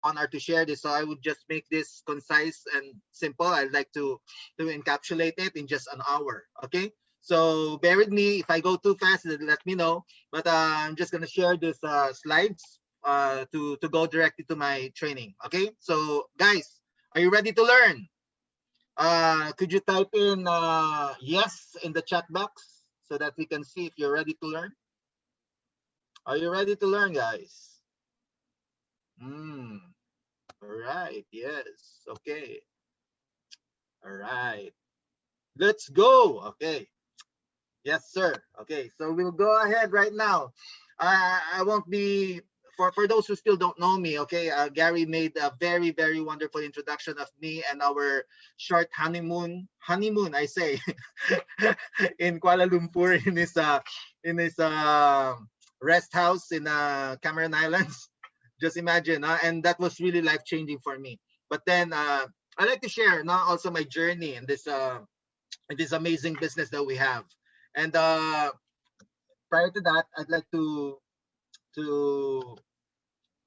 honor to share this, so I would just make this concise and simple. I'd like to encapsulate it in just an hour. Okay, so bear with me if I go too fast. Let me know. But I'm just gonna share this slides to go directly to my training. Okay, so guys, are you ready to learn? Could you type in yes in the chat box so that we can see if you're ready to learn? Are you ready to learn, guys? All right. Yes. Okay. All right. Let's go. Okay. Yes, sir. Okay. So we'll go ahead right now. I won't be for those who still don't know me. Okay. Gary made a very very wonderful introduction of me and our short honeymoon. Honeymoon, I say, in Kuala Lumpur in his rest house in Cameron Islands. Just imagine, and that was really life changing for me. But then I like to share now also my journey in this amazing business that we have. And prior to that, I'd like to all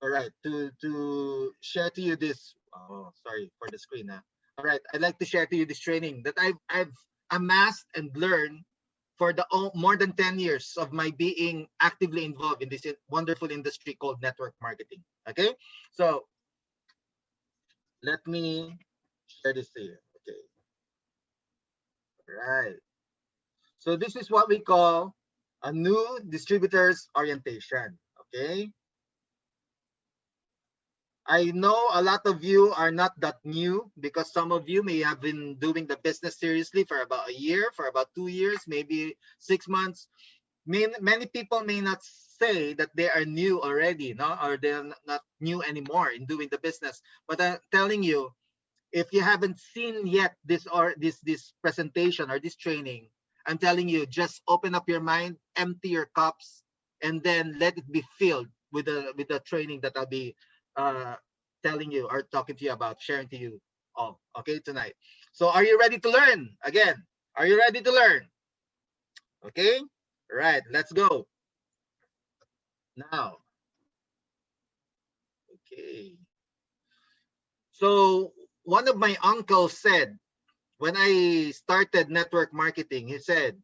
right to share to you this. Oh, sorry for the screen. All right, I'd like to share to you this training that I've amassed and learned for the more than 10 years of my being actively involved in this wonderful industry called network marketing. Okay, so let me share this to you. Okay, right. So this is what we call a new distributors orientation. Okay, I know a lot of you are not that new because some of you may have been doing the business seriously for about a year, for about 2 years, maybe 6 months. Many people may not say that they are new already, no, or they're not new anymore in doing the business. But I'm telling you, if you haven't seen yet this presentation or this training, I'm telling you, just open up your mind, empty your cups, and then let it be filled with the training that I'll be uh, telling you or talking to you about, sharing to you all. Okay, tonight. So, are you ready to learn? Again, are you ready to learn? Okay, right. Let's go now. Okay. So, one of my uncles said when I started network marketing, he said,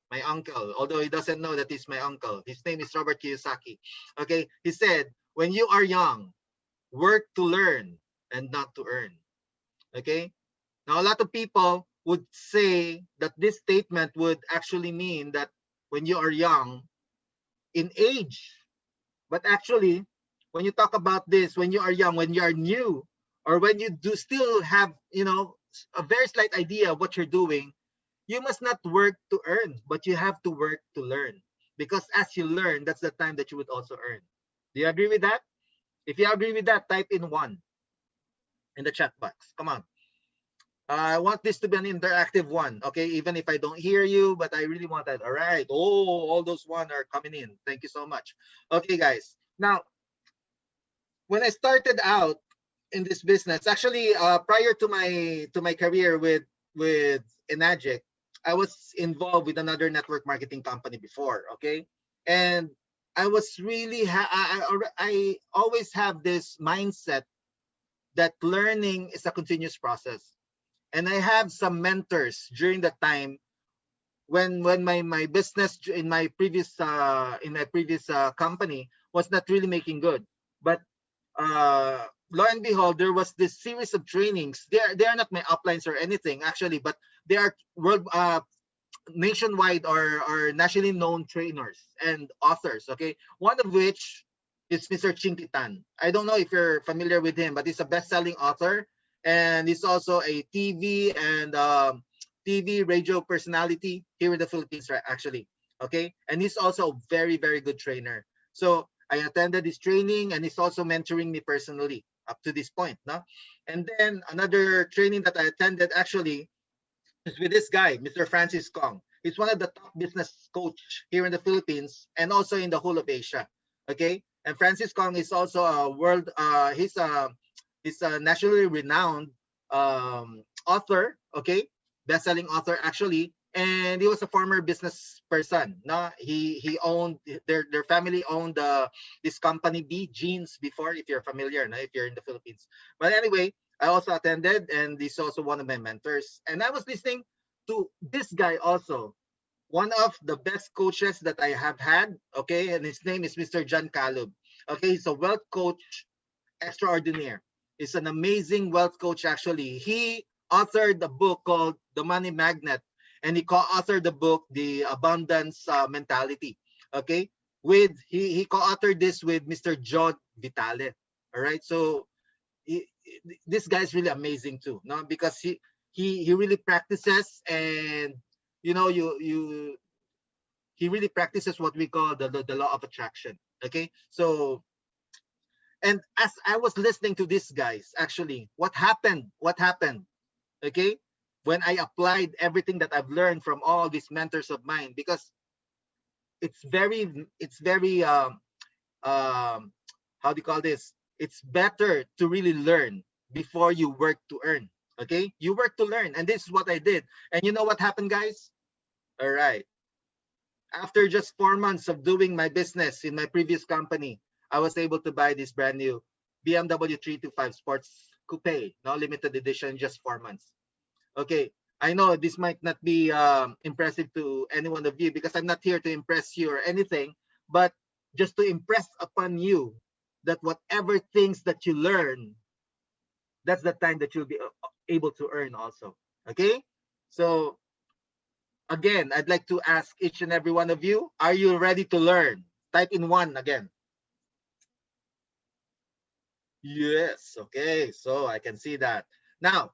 my uncle, although he doesn't know that he's my uncle, his name is Robert Kiyosaki. Okay, he said, when you are young, work to learn and not to earn. Okay, now a lot of people would say that this statement would actually mean that when you are young in age, but actually, when you talk about this, when you are young, when you are new, or when you do still have, a very slight idea of what you're doing, you must not work to earn, but you have to work to learn. Because as you learn, that's the time that you would also earn. Do you agree with that? If you agree with that, type in 1 in the chat box. Come on. I want this to be an interactive one, okay? Even if I don't hear you, but I really want that. All right. Oh, all those one are coming in. Thank you so much. Okay, guys. Now, when I started out in this business, actually, prior to my career with Enagic, I was involved with another network marketing company before. Okay, and I was really I always have this mindset that learning is a continuous process, and I have some mentors during that time when my business in my previous company was not really making good, but lo and behold, there was this series of trainings. They are not my uplines or anything actually, but they are world nationwide or nationally known trainers and authors. Okay, one of which is Mr. Chinkitan. I don't know if you're familiar with him, but he's a best-selling author, and he's also a TV and TV radio personality here in the Philippines, right? Actually, okay, and he's also a very very good trainer. So I attended his training, and he's also mentoring me personally up to this point. No? And then another training that I attended actually is with this guy, Mr. Francis Kong. He's one of the top business coach here in the Philippines and also in the whole of Asia. Okay, and Francis Kong is also a he's a nationally renowned author. Okay, best-selling author actually, and he was a former business person. No, he owned their family owned this company B Jeans before, if you're familiar, no, if you're in the Philippines. But anyway, I also attended, and he's also one of my mentors. And I was listening to this guy also, one of the best coaches that I have had. Okay, and his name is Mr. John Calub. Okay, he's a wealth coach extraordinaire. He's an amazing wealth coach. Actually, he authored a book called The Money Magnet, and he co-authored the book The Abundance Mentality. Okay, with he co-authored this with Mr. John Vitale. All right, so he, this guy is really amazing too, no? Because he really practices, and you know you he really practices what we call the law of attraction. Okay, so and as I was listening to these guys, actually, what happened, okay, when I applied everything that I've learned from all these mentors of mine, because it's very um how do you call this, it's better to really learn before you work to earn. Okay, you work to learn, and this is what I did. And you know what happened, guys? All right, after just 4 months of doing my business in my previous company, I was able to buy this brand new BMW 325 Sports Coupe, no, limited edition, just 4 months. Okay, I know this might not be impressive to any one of you, because I'm not here to impress you or anything, but just to impress upon you that whatever things that you learn, that's the time that you'll be able to earn also. Okay, so again, I'd like to ask each and every one of you, are you ready to learn? Type in one again. Yes. Okay, so I can see that. Now,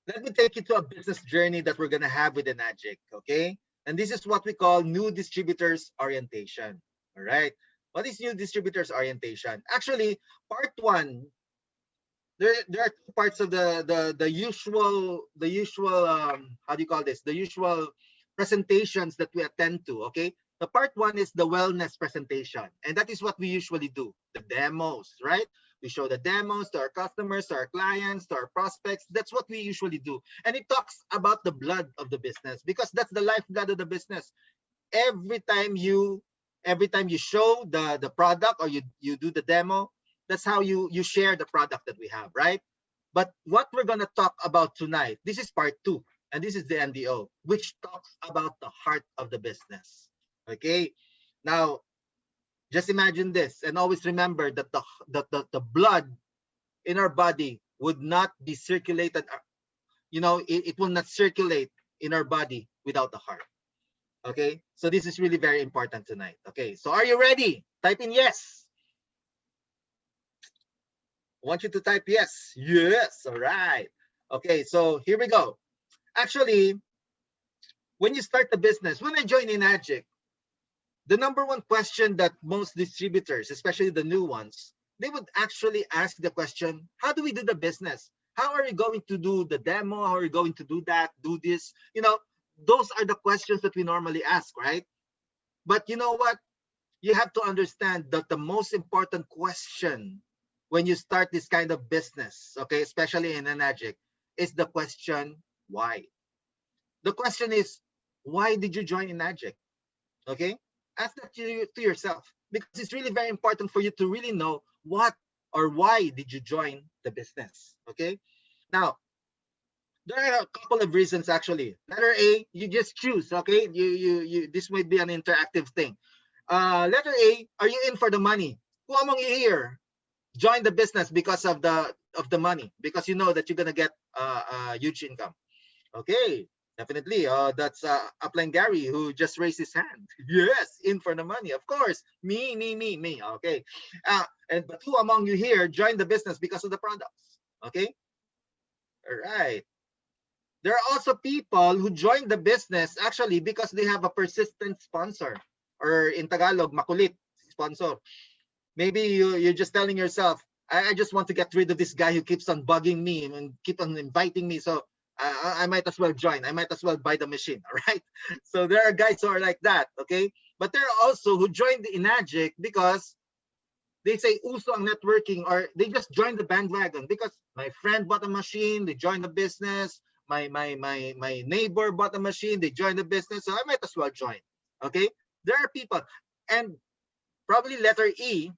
let me take you to a business journey that we're going to have with Enagic. Okay, and this is what we call new distributors orientation. All right, what is new distributors orientation? Actually, part one, there are two parts of the usual how do you call this, the usual presentations that we attend to. Okay, the part one is the wellness presentation, and that is what we usually do, the demos, right? We show the demos to our customers, to our clients, to our prospects. That's what we usually do, and it talks about the blood of the business, because that's the lifeblood of the business. Every time you every time you show the product, or you do the demo, that's how you share the product that we have, right? But what we're going to talk about tonight, this is part two, and this is the NDO, which talks about the heart of the business. Okay, now just imagine this, and always remember that the blood in our body would not be circulated, it will not circulate in our body without the heart. Okay, so this is really very important tonight. Okay, so are you ready? Type in yes. I want you to type yes. Yes. All right. Okay, so here we go. Actually, when you start the business, when I joined Enagic, the number one question that most distributors, especially the new ones, they would actually ask the question, how do we do the business? How are you going to do the demo? How are you going to do that, do this? Those are the questions that we normally ask, right? But you know what? You have to understand that the most important question when you start this kind of business, okay, especially in Enagic, is the question, why? The question is, why did you join Enagic? Okay, ask that to yourself, because it's really very important for you to really know what or why did you join the business. Okay, now there are a couple of reasons actually. Letter A, you just choose. Okay, you this might be an interactive thing. Letter A, are you in for the money? Who among you here join the business because of the money, because you know that you're gonna get a huge income? Okay, definitely. That's Upline Gary, who just raised his hand. Yes, in for the money, of course. Me. Okay, but who among you here joined the business because of the products? Okay, all right. There are also people who join the business actually because they have a persistent sponsor, or in Tagalog, makulit sponsor. Maybe you're just telling yourself, I just want to get rid of this guy who keeps on bugging me and keep on inviting me. So I might as well join. I might as well buy the machine. All right. So there are guys who are like that. Okay. But there are also who joined the Enagic because they say uso ang networking, or they just joined the bandwagon because my friend bought a machine, they joined the business, my neighbor bought a machine, they joined the business, so I might as well join. Okay, there are people, and probably letter E,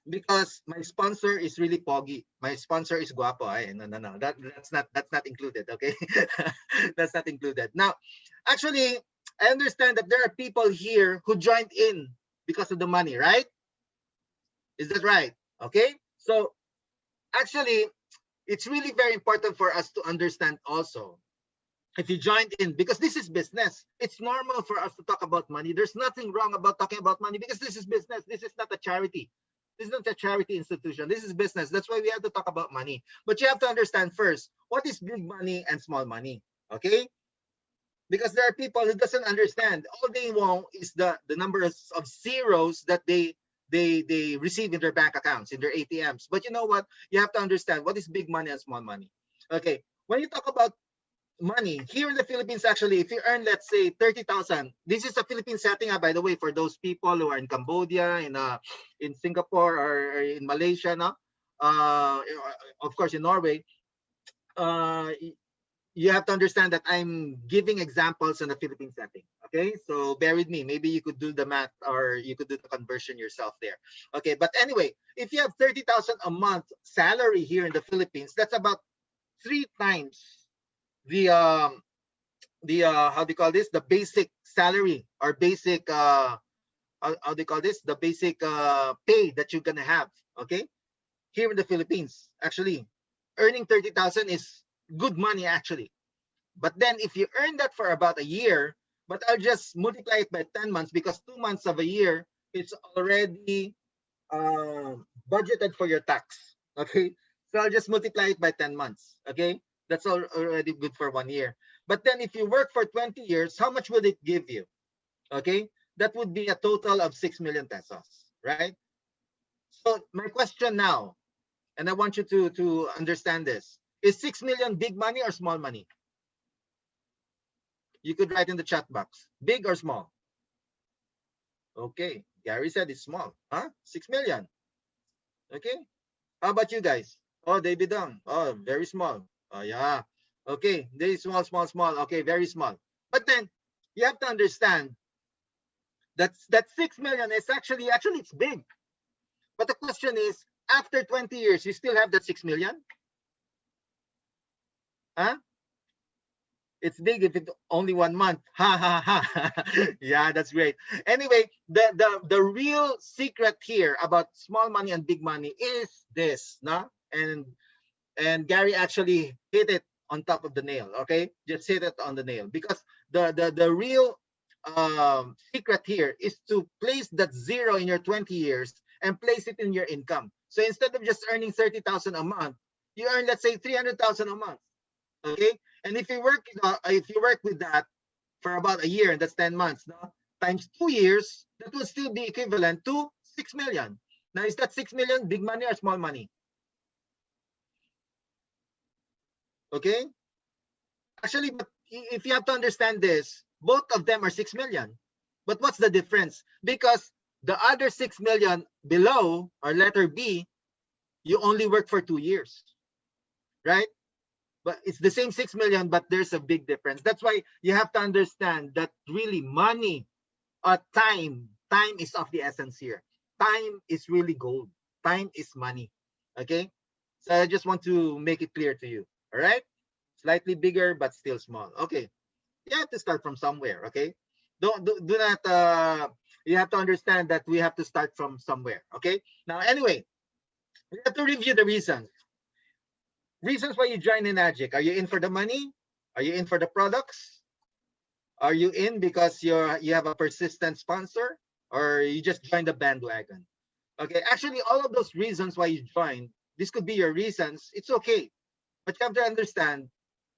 because my sponsor is really poggy. My sponsor is guapo. Ay, no. That's not included. Okay, that's not included. Now, actually, I understand that there are people here who joined in because of the money, right? Is that right? Okay. So actually, it's really very important for us to understand also. If you joined in, because this is business, it's normal for us to talk about money. There's nothing wrong about talking about money because this is business. This is not a charity. This is not a charity institution. This is business. That's why we have to talk about money. But you have to understand first, what is big money and small money? Okay? Because there are people who doesn't understand. All they want is the number of zeros that they receive in their bank accounts, in their ATMs. But you know what? You have to understand what is big money and small money. Okay? When you talk about money here in the Philippines, actually, if you earn, let's say, 30,000, this is a Philippine setting, by the way, for those people who are in Cambodia, in Singapore, or in Malaysia, no? Of course, in Norway. You have to understand that I'm giving examples in the Philippine setting. Okay, so bear with me. Maybe you could do the math, or you could do the conversion yourself there. Okay, but anyway, if you have 30,000 a month salary here in the Philippines, that's about 3 times the how do you call this, the basic salary, or basic how do you call this, the basic pay that you're gonna have. Okay, here in the Philippines, actually earning 30,000 is good money actually. But then if you earn that for about a year, but I'll just multiply it by 10 months, because 2 months of a year, it's already budgeted for your tax. Okay, so I'll just multiply it by 10 months. Okay, that's already good for 1 year. But then if you work for 20 years, how much will it give you? Okay, that would be a total of 6 million pesos, right? So my question now, and I want you to understand this, is 6 million big money or small money? You could write in the chat box, big or small. Okay, Gary said it's small. Huh? 6 million. Okay, how about you guys? Oh, David Dong. Oh, very small. Oh, yeah. Okay, very small. Okay, very small. But then you have to understand that 6 million is actually it's big. But the question is, after 20 years, you still have that 6 million? Huh? It's big if it's only 1 month. Ha ha ha. Yeah, that's great. Anyway, the real secret here about small money and big money is this, no? And Gary actually hit it on top of the nail. Okay, just hit it on the nail, because the real secret here is to place that zero in your 20 years and place it in your income. So instead of just earning 30,000 a month, you earn, let's say, 300,000 a month. Okay, and if you work with that for about a year, and that's 10 months, no? Times 2 years, that will still be equivalent to 6 million. Now, is that 6 million big money or small money? Okay, actually, but if you have to understand this, both of them are 6 million. But what's the difference? Because the other 6 million below, or letter B, you only work for 2 years, right? But it's the same 6 million, but there's a big difference. That's why you have to understand that really money, time is of the essence here. Time is really gold. Time is money. Okay, so I just want to make it clear to you. All right, slightly bigger but still small. Okay, you have to start from somewhere. Okay, don't do not you have to understand that we have to start from somewhere. Okay, now anyway, we have to review the reasons why you join Enagic. Are you in for the money? Are you in for the products? Are you in because you have a persistent sponsor, or you just joined the bandwagon? Okay, actually, all of those reasons why you joined, this could be your reasons. It's okay, but you have to understand,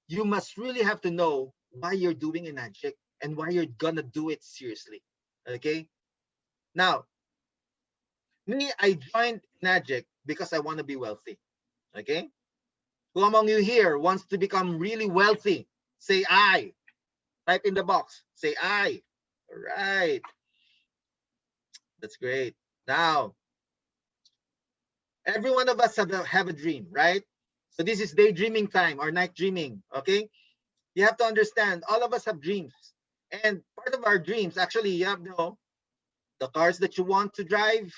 you must really have to know why you're doing Enagic and why you're gonna do it seriously. Okay, now me, I joined Enagic because I want to be wealthy. Okay, who among you here wants to become really wealthy? Say I. Type in the box. Say I. All right. That's great. Now, every one of us have a dream, right? So this is daydreaming time or night dreaming. Okay, you have to understand, all of us have dreams, and part of our dreams, actually, you have the cars that you want to drive,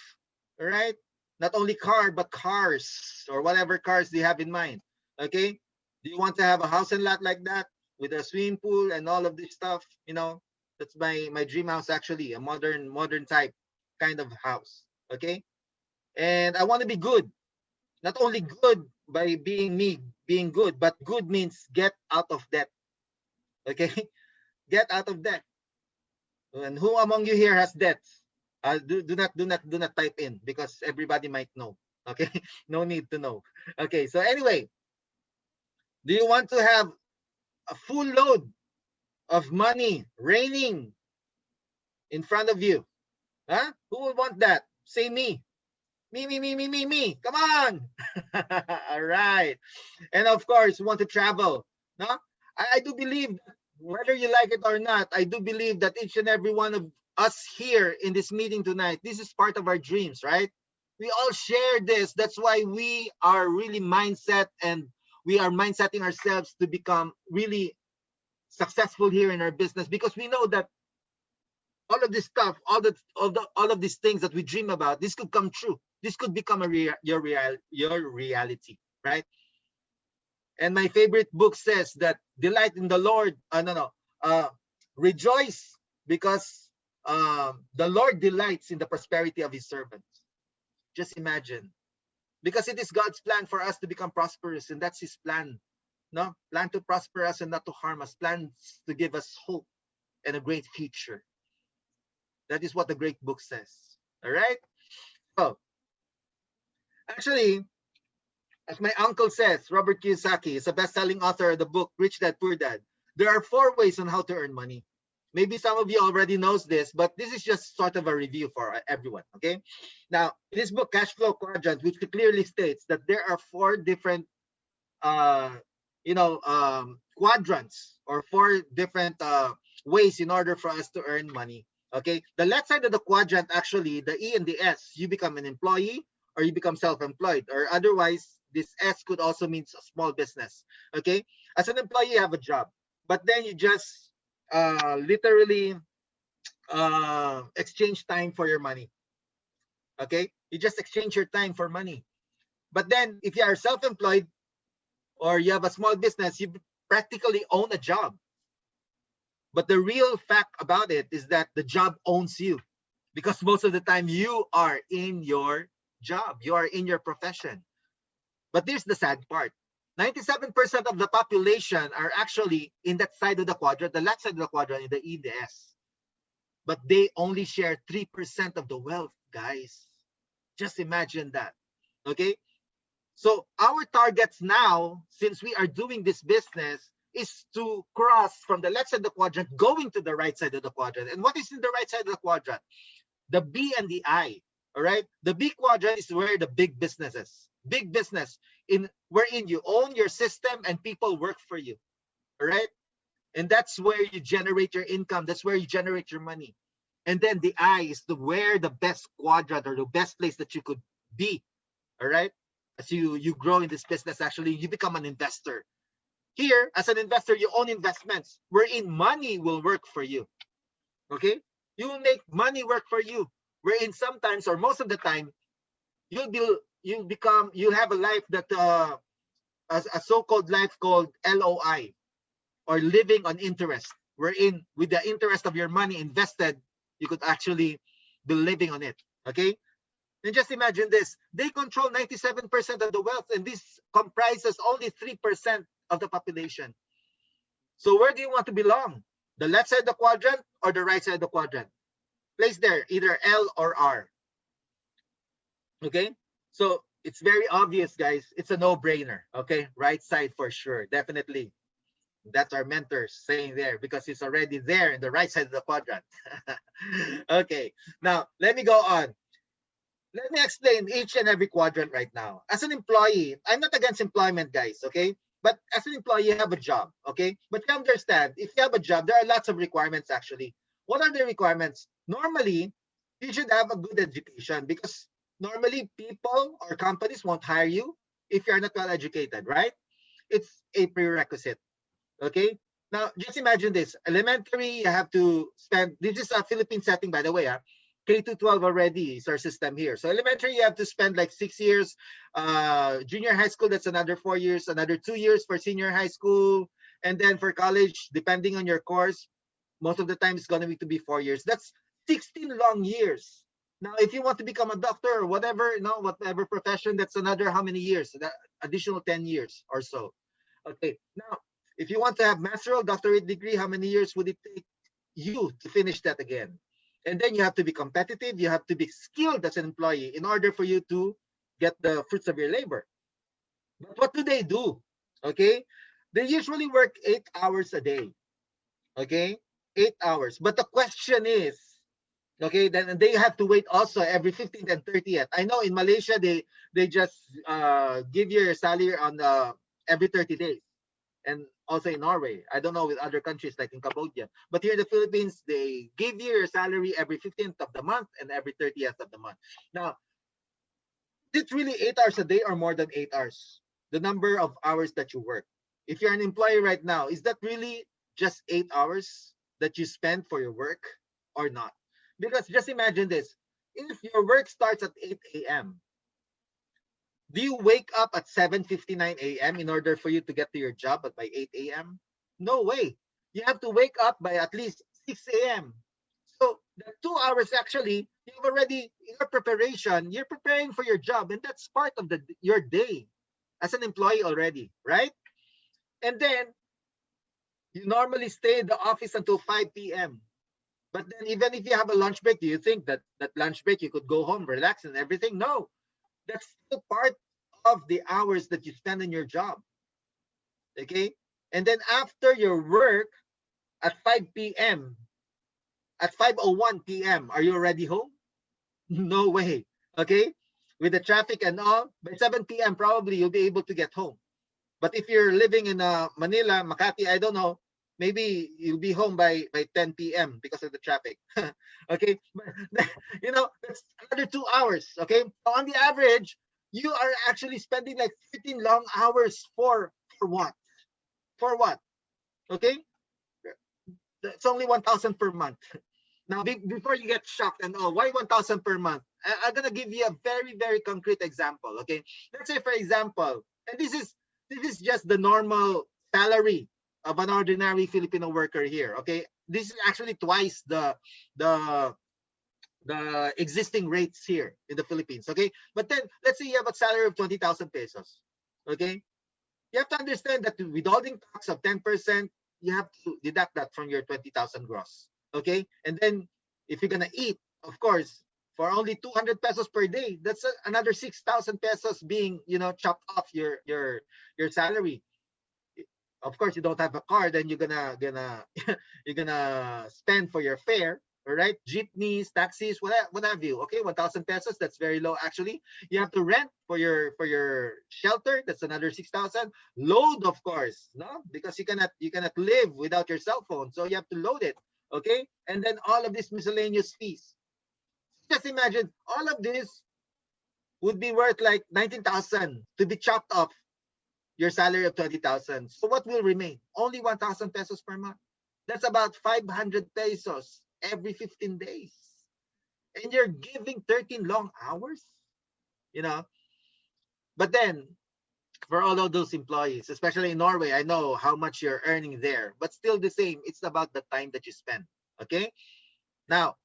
right? Not only car, but cars, or whatever cars you have in mind. Okay, do you want to have a house and lot like that with a swimming pool and all of this stuff? That's my dream house, actually, a modern type kind of house. Okay, and I want to be good. Not only good by being me, being good, but good means get out of debt. Okay, get out of debt. And who among you here has debts? Do not type in, because everybody might know. Okay, no need to know. Okay, so anyway, do you want to have a full load of money raining in front of you? Huh? Who would want that? Say me. Me. Come on. All right. And of course, want to travel. No? I do believe, whether you like it or not, I do believe that each and every one of us here in this meeting tonight, this is part of our dreams, right? We all share this. That's why we are really mindset, and we are mindsetting ourselves to become really successful here in our business, because we know that all of this stuff, all of these things that we dream about, this could come true. This could become your reality, right? And my favorite book says that delight in the Lord. Rejoice, because the Lord delights in the prosperity of His servants. Just imagine, because it is God's plan for us to become prosperous, and that's His plan. No, plan to prosper us and not to harm us. Plans to give us hope and a great future. That is what the great book says. All right. So, actually, as my uncle says, Robert Kiyosaki is a best-selling author of the book Rich Dad Poor Dad. There are 4 ways on how to earn money. Maybe some of you already knows this, but this is just sort of a review for everyone. Okay. Now, in this book, Cash Flow Quadrant, which clearly states that there are 4 different quadrants, or 4 different ways in order for us to earn money. Okay, the left side of the quadrant, actually, the E and the S, you become an employee or you become self-employed, or otherwise this S could also mean a small business. Okay, as an employee, you have a job, but then you just literally exchange time for your money. Okay, you just exchange your time for money. But then if you are self-employed or you have a small business, you practically own a job. But the real fact about it is that the job owns you, because most of the time you are in your job, you are in your profession. But here's the sad part. 97% of the population are actually in that side of the quadrant, the left side of the quadrant, in the E, the S. But they only share 3% of the wealth, guys. Just imagine that. Okay? So our targets now, since we are doing this business, is to cross from the left side of the quadrant going to the right side of the quadrant. And what is in the right side of the quadrant? The B and the I. All right. The B quadrant is where the big business is. Big business, wherein you own your system and people work for you. All right. And that's where you generate your income. That's where you generate your money. And then the I is where the best quadrant, or the best place that you could be. All right. As you grow in this business, actually, you become an investor. Here, as an investor, you own investments wherein money will work for you. Okay? You will make money work for you. Wherein sometimes, or most of the time, you have a life that a so-called life called LOI, or living on interest, wherein with the interest of your money invested, you could actually be living on it. Okay? And just imagine this. They control 97% of the wealth, and this comprises only 3% of the population. So where do you want to belong? The left side of the quadrant or the right side of the quadrant? Place there, either L or R. Okay? So it's very obvious, guys. It's a no-brainer. Okay? Right side for sure. Definitely. That's our mentors saying there, because it's already there in the right side of the quadrant. Okay. Now, let me go on. Let me explain each and every quadrant right now. As an employee, I'm not against employment, guys, okay? But as an employee, you have a job, okay? But you understand, if you have a job, there are lots of requirements, actually. What are the requirements? Normally, you should have a good education, because normally people or companies won't hire you if you're not well educated, right? It's a prerequisite. Okay. Now, just imagine this. Elementary, you have to spend, this is a Philippine setting, by the way. K to 12 already is our system here. So elementary, you have to spend like 6 years. Junior high school, that's another 4 years, another 2 years for senior high school. And then for college, depending on your course, most of the time it's going to be 4 years. That's 16 long years. Now, if you want to become a doctor or whatever, whatever profession, that's another how many years? That additional 10 years or so. Okay. Now, if you want to have master's doctorate degree, how many years would it take you to finish that again? And then you have to be competitive. You have to be skilled as an employee in order for you to get the fruits of your labor. But what do they do? Okay. They usually work 8 hours a day. Okay. 8 hours. But the question is, okay, then they have to wait also every 15th and 30th. I know in Malaysia, they just give your salary on every 30 days. And also in Norway. I don't know with other countries like in Cambodia. But here in the Philippines, they give you your salary every 15th of the month and every 30th of the month. Now, is it really 8 hours a day or more than 8 hours? The number of hours that you work. If you're an employee right now, is that really just 8 hours that you spend for your work or not? Because just imagine this. If your work starts at 8 a.m., do you wake up at 7:59 a.m. in order for you to get to your job by 8 a.m.? No way. You have to wake up by at least 6 a.m. So the 2 hours actually, you've already, in your preparation, you're preparing for your job, and that's part of your day as an employee already, right? And then you normally stay in the office until 5 p.m. But then even if you have a lunch break, do you think that lunch break you could go home, relax and everything? No. That's still part of the hours that you spend in your job. Okay? And then after your work at 5 p.m., at 5:01 p.m., are you already home? No way. Okay? With the traffic and all, by 7 p.m., probably you'll be able to get home. But if you're living in Manila, Makati, I don't know, maybe you'll be home by 10 p.m. because of the traffic. Okay? That's another 2 hours. Okay? So on the average, you are actually spending like 13 long hours for what? For what? Okay? It's only 1,000 per month. Now, before you get shocked and why 1,000 per month? I'm gonna give you a very, very concrete example. Okay, let's say for example, and this is just the normal salary of an ordinary Filipino worker here. Okay, this is actually twice the existing rates here in the Philippines. Okay, but then let's say you have a salary of 20,000 pesos. Okay, you have to understand that with withholding tax of 10%, you have to deduct that from your 20,000 gross. Okay, and then if you're gonna eat, of course, for only 200 pesos per day, that's another 6,000 pesos being chopped off your salary. Of course, you don't have a car, then you're gonna you're gonna spend for your fare. All right, jeepneys, taxis, what have you. Okay, 1,000 pesos. That's very low actually. You have to rent for your shelter. That's another 6,000. Load, of course, no, because you cannot live without your cell phone, so you have to load it. Okay, and then all of these miscellaneous fees. Just imagine all of this would be worth like 19,000 to be chopped off your salary of 20,000. So what will remain? Only 1,000 pesos per month. That's about 500 pesos every 15 days. And you're giving 13 long hours, you know. But then for all of those employees, especially in Norway, I know how much you're earning there, but still the same. It's about the time that you spend. Okay. Now,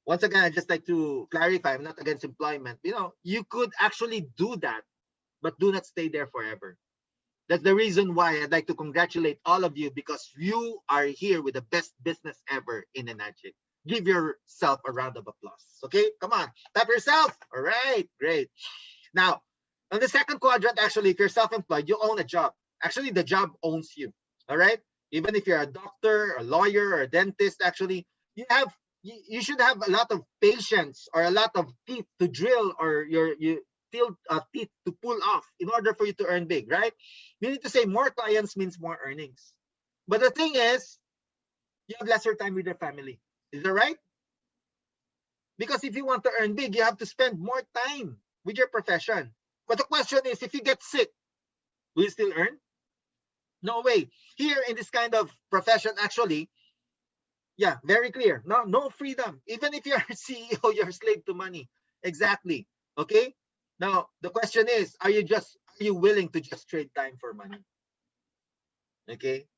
once again, I just like to clarify, I'm not against employment. You could actually do that, but do not stay there forever. That's the reason why I'd like to congratulate all of you, because you are here with the best business ever in Enagic. Give yourself a round of applause. Okay, come on, tap yourself. All right, great. Now, on the second quadrant, actually, if you're self-employed, you own a job. Actually, the job owns you. All right, even if you're a doctor, a lawyer, or a dentist, actually, you should have a lot of patience or a lot of teeth to drill, or you teeth to pull off in order for you to earn big, right? You need to say more clients means more earnings. But the thing is, you have lesser time with your family. Is that right? Because if you want to earn big, you have to spend more time with your profession. But the question is, if you get sick, will you still earn? No way. Here in this kind of profession, actually, yeah, very clear. No freedom. Even if you're a CEO, you're a slave to money. Exactly. Okay. Now the question is, are you willing to just trade time for money? Okay.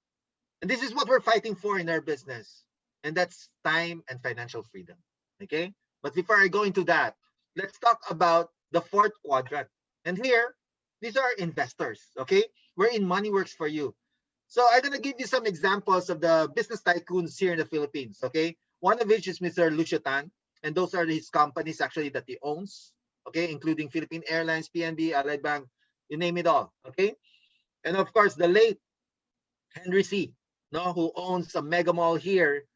And this is what we're fighting for in our business. And that's time and financial freedom. Okay. But before I go into that, let's talk about the fourth quadrant. And here, these are investors. Okay. Wherein money works for you. So I'm going to give you some examples of the business tycoons here in the Philippines, okay? One of which is Mr. Lucio Tan, and those are his companies actually that he owns, okay, including Philippine Airlines, PNB, Allied Bank, you name it all, okay? And of course, the late Henry C, no, who owns a mega mall here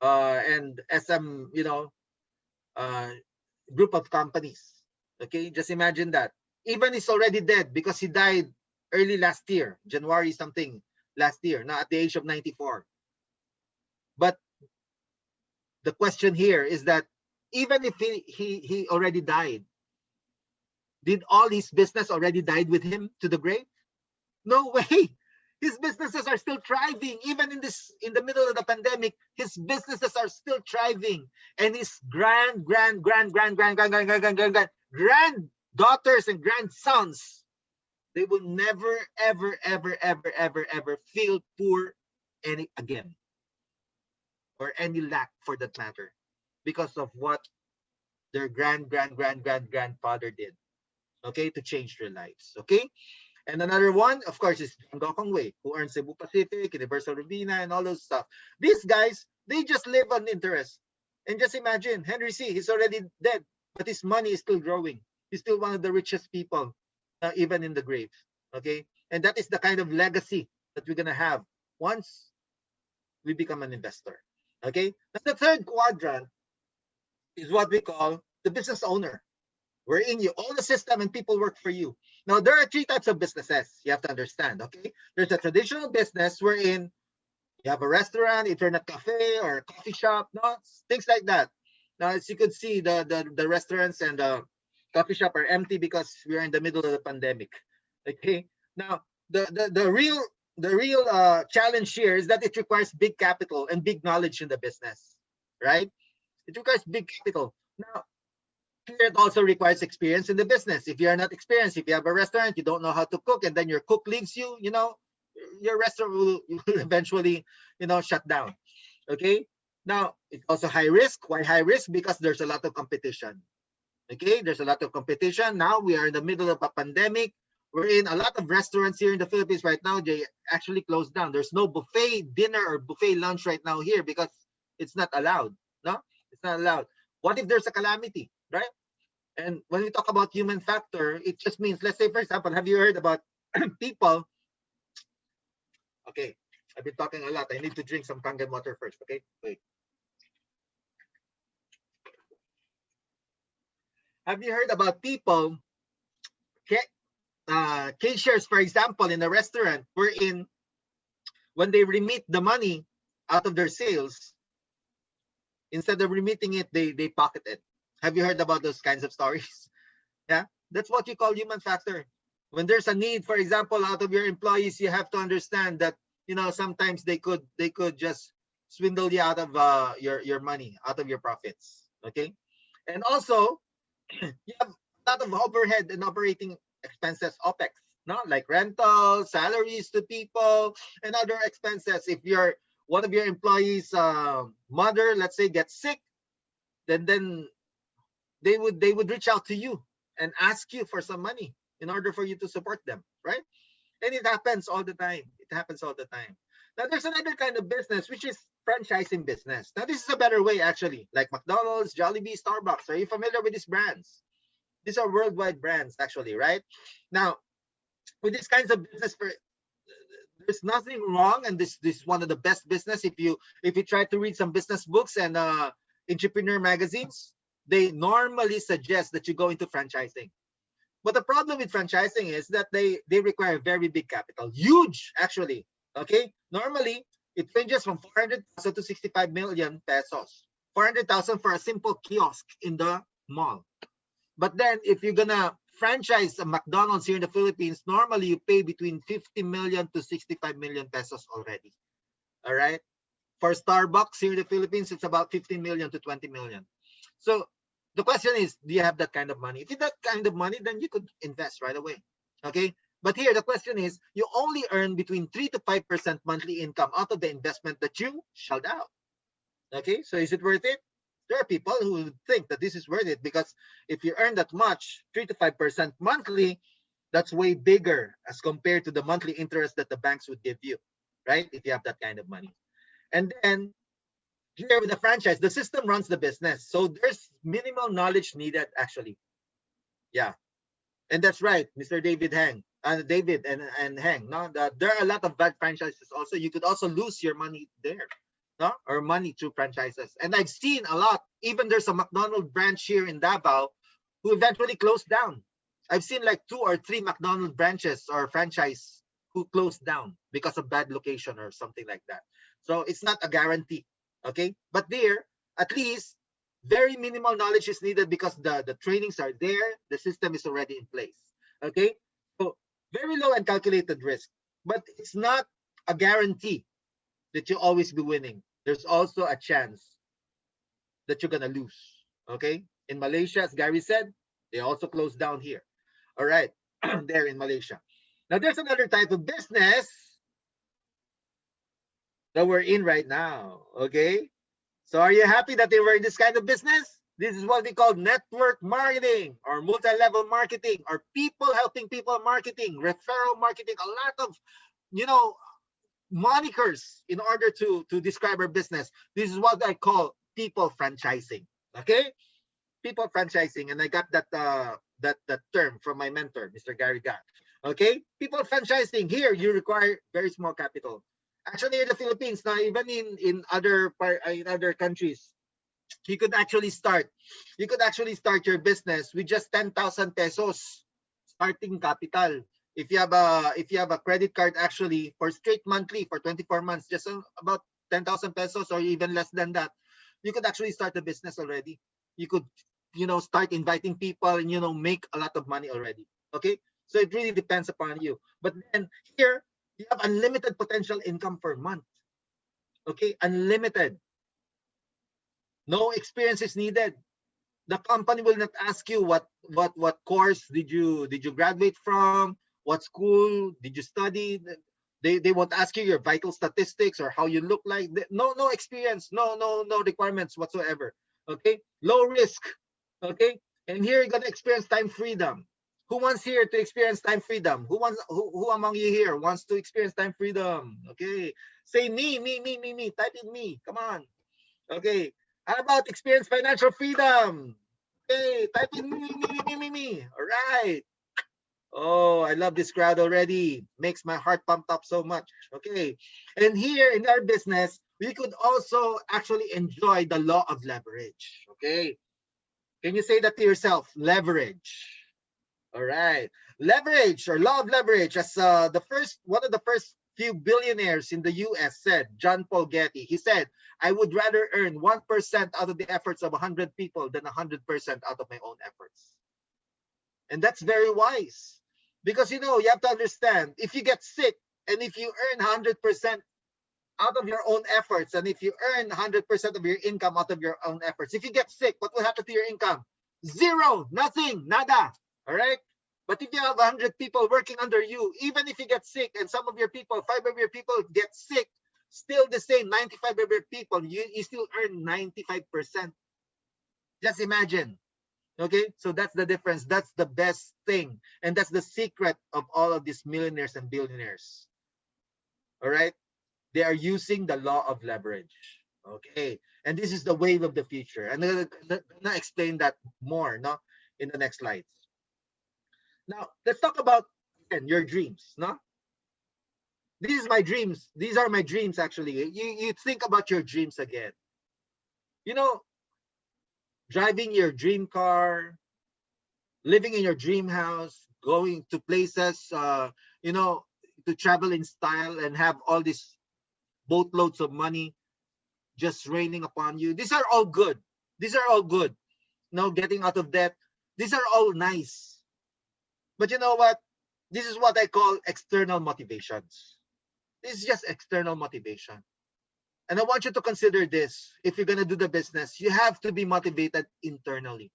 and SM, uh, group of companies, okay? Just imagine that. Even he's already dead because he died early last year, January something last year, now at the age of 94. But the question here is that even if he already died, did all his business already died with him to the grave? No way. His businesses are still thriving. Even in the middle of the pandemic, his businesses are still thriving. And his granddaughters and grandsons, they will never, ever, ever, ever, ever, ever feel poor again, or any lack for that matter, because of what their grandfather did, okay, to change their lives, okay? And another one, of course, is John Gokongwei, who earns Cebu Pacific, Universal Robina, and all those stuff. These guys, they just live on interest. And just imagine, Henry C, he's already dead, but his money is still growing. He's still one of the richest people, even in the grave, okay? And that is the kind of legacy that we're going to have once we become an investor, okay? The third quadrant is what we call the business owner, wherein you own the system and people work for you. Now, there are three types of businesses you have to understand, okay? There's a traditional business wherein you have a restaurant, internet cafe, or a coffee shop, no? Things like that. Now, as you could see, the restaurants and the coffee shop are empty because we're in the middle of the pandemic, okay? Now, the real challenge here is that it requires big capital and big knowledge in the business, right? It requires big capital. Now, it also requires experience in the business. If you're not experienced, if you have a restaurant, you don't know how to cook, and then your cook leaves you, your restaurant will eventually, shut down. Okay. Now, it's also high risk. Why high risk? Because there's a lot of competition. Okay. There's a lot of competition. Now we are in the middle of a pandemic. We're in a lot of restaurants here in the Philippines right now. They actually closed down. There's no buffet dinner or buffet lunch right now here because it's not allowed. No, it's not allowed. What if there's a calamity, right? And when we talk about human factor, it just means, let's say, for example, have you heard about people? Okay, I've been talking a lot. I need to drink some Kangen water first, okay? Wait. Have you heard about people, cashiers, for example, in a restaurant, wherein when they remit the money out of their sales, instead of remitting it, they pocket it. Have you heard about those kinds of stories? Yeah, that's what you call human factor. When there's a need, for example, out of your employees, you have to understand that sometimes they could just swindle you out of your money, out of your profits. Okay, and also you have a lot of overhead and operating expenses, OPEX, no, like rental, salaries to people, and other expenses. If one of your employees' mother, let's say, gets sick, then they would reach out to you and ask you for some money in order for you to support them, right? And it happens all the time. It happens all the time. Now, there's another kind of business, which is franchising business. Now, this is a better way, actually, like McDonald's, Jollibee, Starbucks. Are you familiar with these brands? These are worldwide brands, actually, right? Now, with these kinds of business, there's nothing wrong, and this is one of the best business. If you try to read some business books and entrepreneur magazines, they normally suggest that you go into franchising. But the problem with franchising is that they require very big capital, huge actually. Okay, normally it ranges from 400,000 to 65 million pesos. 400,000 for a simple kiosk in the mall. But then if you're gonna franchise a McDonald's here in the Philippines, normally you pay between 50 million to 65 million pesos already. All right. For Starbucks here in the Philippines, it's about 15 million to 20 million. So the question is, do you have that kind of money? If you have that kind of money, then you could invest right away. Okay. But here the question is, you only earn between 3 to 5% monthly income out of the investment that you shelled out. Okay. So is it worth it? There are people who think that this is worth it because if you earn that much, 3 to 5% monthly, that's way bigger as compared to the monthly interest that the banks would give you, right? If you have that kind of money. And then here with the franchise, the system runs the business. So there's minimal knowledge needed actually. Yeah. And that's right, Mr. David Hang. David and Hang. No, there are a lot of bad franchises also. You could also lose your money there. No? Or money through franchises. And I've seen a lot. Even there's a McDonald's branch here in Davao who eventually closed down. I've seen like 2 or 3 McDonald's branches or franchise who closed down because of bad location or something like that. So it's not a guarantee. Okay. But there, at least, very minimal knowledge is needed because the trainings are there. The system is already in place. Okay. So very low and calculated risk. But it's not a guarantee that you'll always be winning. There's also a chance that you're going to lose. Okay. In Malaysia, as Gary said, they also closed down here. All right. There in Malaysia. Now, there's another type of business that we're in right now. Okay. So are you happy that they were in this kind of business? This is what we call network marketing or multi-level marketing or people helping people marketing, referral marketing, a lot of, monikers in order to describe our business. This is what I call people franchising. Okay. People franchising. And I got that term from my mentor, Mr. Gary Gatt. Okay. People franchising. Here, you require very small capital. Actually, in the Philippines, now even in other countries, you could actually start your business with just 10,000 pesos starting capital. If you have a credit card, actually for straight monthly for 24 months, just about 10,000 pesos or even less than that, you could actually start a business already. You could start inviting people and make a lot of money already. Okay, so it really depends upon you. But then here, you have unlimited potential income per month. Okay, unlimited. No experience is needed. The company will not ask you what course did you graduate from, what school did you study. They won't ask you your vital statistics or how you look like. No experience, no requirements whatsoever. Okay, low risk. Okay, and here you're gonna experience time freedom. Who wants here to experience time freedom? Who among you here wants to experience time freedom? Okay. Say me. Type in me. Come on. Okay. How about experience financial freedom? Okay. Type in me. All right. Oh, I love this crowd already. Makes my heart pump up so much. Okay. And here in our business, we could also actually enjoy the law of leverage. Okay. Can you say that to yourself? Leverage. All right. Leverage or law of leverage, as one of the first few billionaires in the US said, John Paul Getty, he said, I would rather earn 1% out of the efforts of 100 people than 100% out of my own efforts. And that's very wise because, you have to understand, if you get sick and if you earn 100% out of your own efforts, and if you earn 100% of your income out of your own efforts, if you get sick, what will happen to your income? Zero, nothing, nada. All right. But if you have 100 people working under you, even if you get sick and 5 of your people get sick, still the same 95 of your people, you still earn 95%. Just imagine. Okay. So that's the difference. That's the best thing. And that's the secret of all of these millionaires and billionaires. All right. They are using the law of leverage. Okay. And this is the wave of the future. And I'm gonna explain that more in the next slides. Now, let's talk about again, your dreams. These are my dreams. These are my dreams, actually. You think about your dreams again. Driving your dream car, living in your dream house, going to places, to travel in style and have all these boatloads of money just raining upon you. These are all good. Getting out of debt. These are all nice. But you know what? This is what I call external motivations. This is just external motivation. And I want you to consider this. If you're going to do the business, you have to be motivated internally.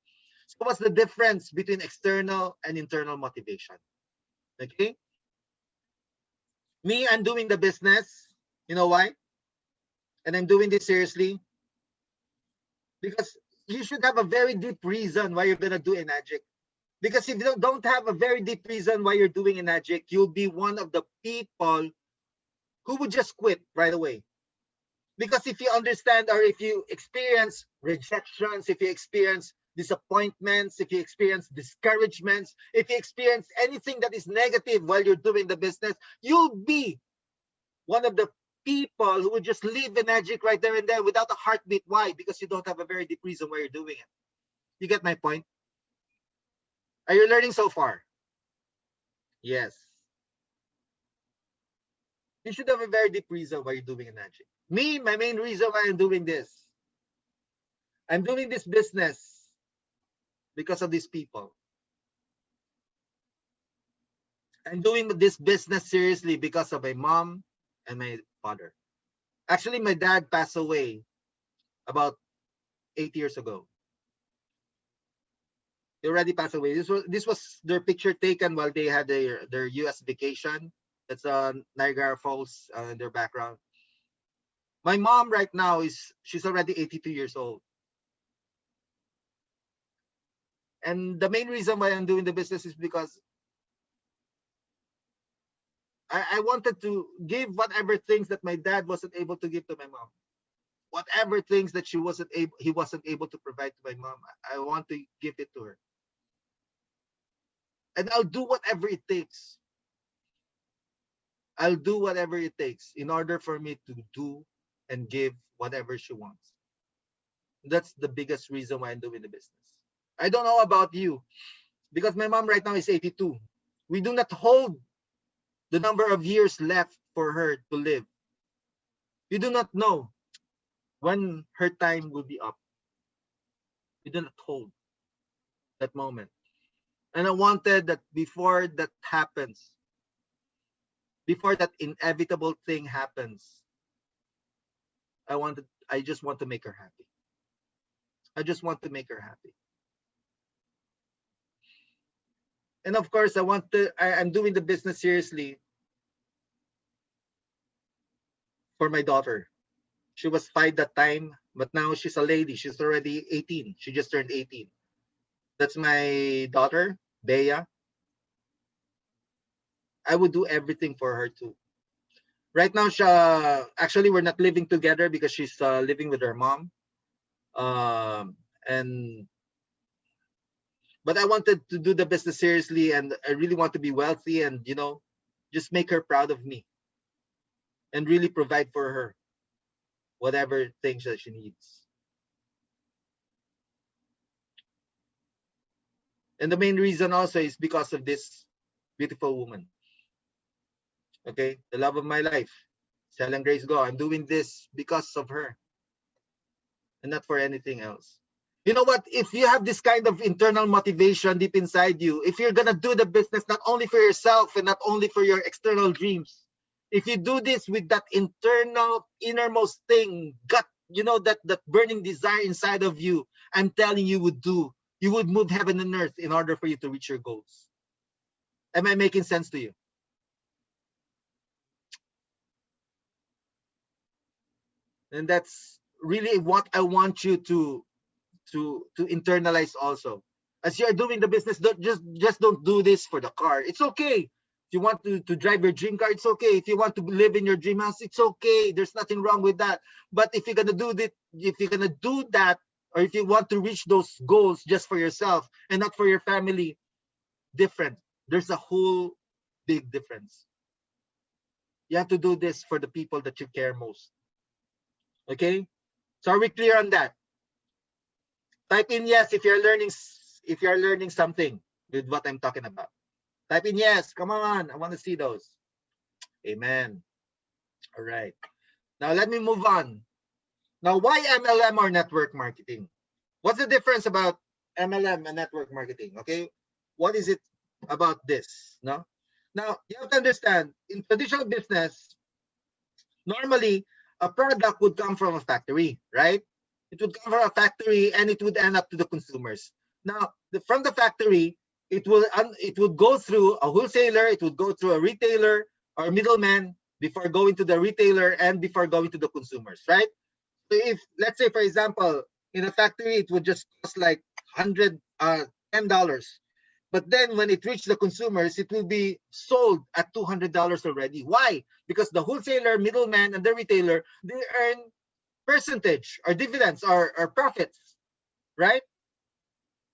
So what's the difference between external and internal motivation? Okay? Me, I'm doing the business. You know why? And I'm doing this seriously because you should have a very deep reason why you're going to do Enagic. Because if you don't have a very deep reason why you're doing Enagic, you'll be one of the people who would just quit right away. Because if you understand, or if you experience rejections, if you experience disappointments, if you experience discouragements, if you experience anything that is negative while you're doing the business, you'll be one of the people who would just leave Enagic right there and then without a heartbeat. Why? Because you don't have a very deep reason why you're doing it. You get my point? Are you learning so far? Yes. You should have a very deep reason why you're doing Enagic. Me, my main reason why I'm doing this, I'm doing this business because of these people. I'm doing this business seriously because of my mom and my father. Actually, my dad passed away about 8 years ago. He already passed away. This was their picture taken while they had their US vacation. That's Niagara Falls in their background. My mom right now she's already 82 years old. And the main reason why I'm doing the business is because I wanted to give whatever things that my dad wasn't able to give to my mom. Whatever things that he wasn't able to provide to my mom, I want to give it to her. And I'll do whatever it takes. I'll do whatever it takes in order for me to do and give whatever she wants. That's the biggest reason why I'm doing the business. I don't know about you, because my mom right now is 82. We do not hold the number of years left for her to live. We do not know when her time will be up. We do not hold that moment. And I wanted that before that happens, before that inevitable thing happens, I just want to make her happy. I just want to make her happy. And of course, I'm doing the business seriously for my daughter. She was 5 that time, but now she's a lady. She's already 18. She just turned 18. That's my daughter, Bea. I would do everything for her too. Right now, actually, we're not living together because she's living with her mom. But I wanted to do the business seriously, and I really want to be wealthy and, just make her proud of me and really provide for her whatever things that she needs. And the main reason also is because of this beautiful woman. Okay, the love of my life, Sel and Grace Go. I'm doing this because of her and not for anything else. You know what? If you have this kind of internal motivation deep inside you, if you're going to do the business not only for yourself and not only for your external dreams, if you do this with that internal innermost thing, gut, that burning desire inside of you, I'm telling you you would move heaven and earth in order for you to reach your goals. Am I making sense to you? And that's really what I want you to internalize also. As you're doing the business, don't do this for the car. It's okay. If you want to drive your dream car, it's okay. If you want to live in your dream house, it's okay. There's nothing wrong with that. But if you're gonna do that, or if you want to reach those goals just for yourself and not for your family, different. There's a whole big difference. You have to do this for the people that you care most. Okay? So are we clear on that? Type in yes if you're learning something with what I'm talking about. Type in yes. Come on. I want to see those. Amen. All right. Now let me move on. Now, why MLM or network marketing? What's the difference about MLM and network marketing? Okay. What is it about this. No, now you have to understand, in traditional business, normally a product would come from a factory, right? It would come from a factory and it would end up to the consumers. Now, from the factory, it would go through a wholesaler, it would go through a retailer or middleman before going to the retailer and before going to the consumers, right? So if, let's say, for example, in a factory, it would just cost like $10. But then when it reaches the consumers, it will be sold at $200 already. Why? Because the wholesaler, middleman, and the retailer, they earn percentage or dividends or profits, right?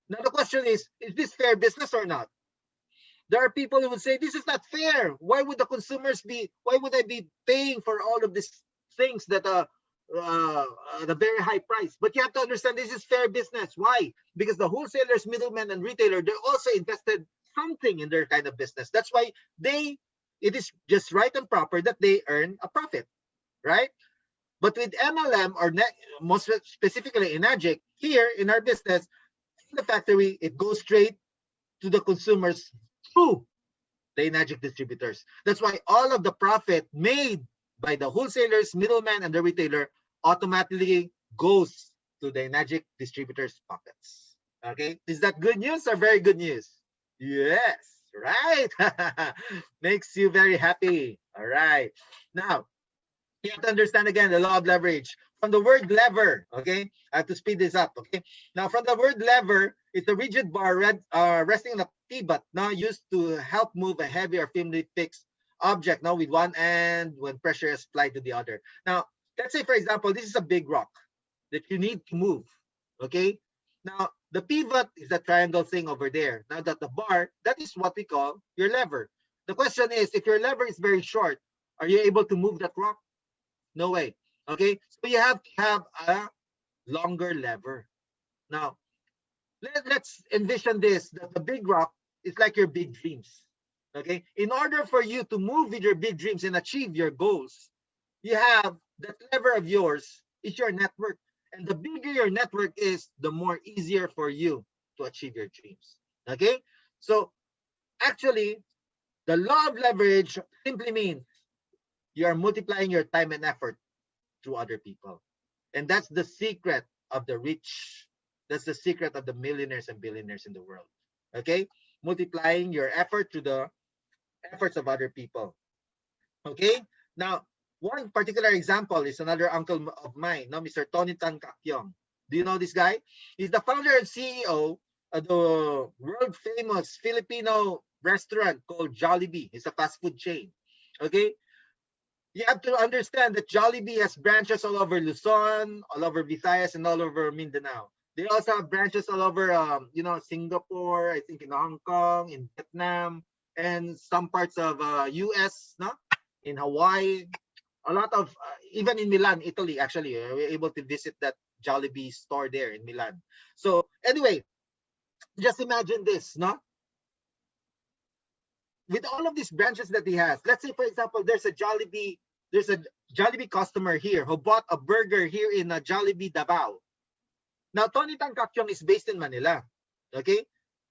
Now the question is this fair business or not? There are people who would say this is not fair. Why would the consumers be? Why would I be paying for all of these things that at a very high price? But you have to understand this is fair business. Why? Because the wholesalers, middlemen, and retailer, they're also invested something in their kind of business. That's why it is just right and proper that they earn a profit, right? But with MLM or most specifically Enagic, here in our business, in the factory, it goes straight to the consumers through the Enagic distributors. That's why all of the profit made by the wholesalers, middleman, and the retailer automatically goes to the Enagic distributors' pockets. Okay, is that good news or very good news? Yes, right. Makes you very happy. All right. Now, you have to understand again the law of leverage. From the word lever, okay? I have to speed this up, okay? Now, from the word lever, it's a rigid bar resting on a pivot, now used to help move a heavy or firmly fixed object, now with one end when pressure is applied to the other. Now, let's say, for example, this is a big rock that you need to move, okay? Now, the pivot is a triangle thing over there. Now, that the bar, that is what we call your lever. The question is, if your lever is very short, are you able to move that rock? No way. Okay, so you have to have a longer lever. Now, let's envision this, that the big rock is like your big dreams. Okay, in order for you to move with your big dreams and achieve your goals, you have that lever of yours is your network. And the bigger your network is, the more easier for you to achieve your dreams. Okay, so actually, the law of leverage simply means you are multiplying your time and effort through other people. And that's the secret of the rich. That's the secret of the millionaires and billionaires in the world. Okay? Multiplying your effort to the efforts of other people. Okay? Now, one particular example is another uncle of mine, no, Mr. Tony Tan Kakyong. Do you know this guy? He's the founder and CEO of the world famous Filipino restaurant called Jollibee. It's a fast food chain. Okay? You have to understand that Jollibee has branches all over Luzon, all over Visayas, and all over Mindanao. They also have branches all over, Singapore, I think in Hong Kong, in Vietnam, and some parts of US, no, in Hawaii. A lot of, even in Milan, Italy, actually, we were able to visit that Jollibee store there in Milan. So anyway, just imagine this, no? With all of these branches that he has, let's say, for example, there's a Jollibee customer here who bought a burger here in a Jollibee Davao. Now, Tony Tan Kakyong is based in Manila. Okay?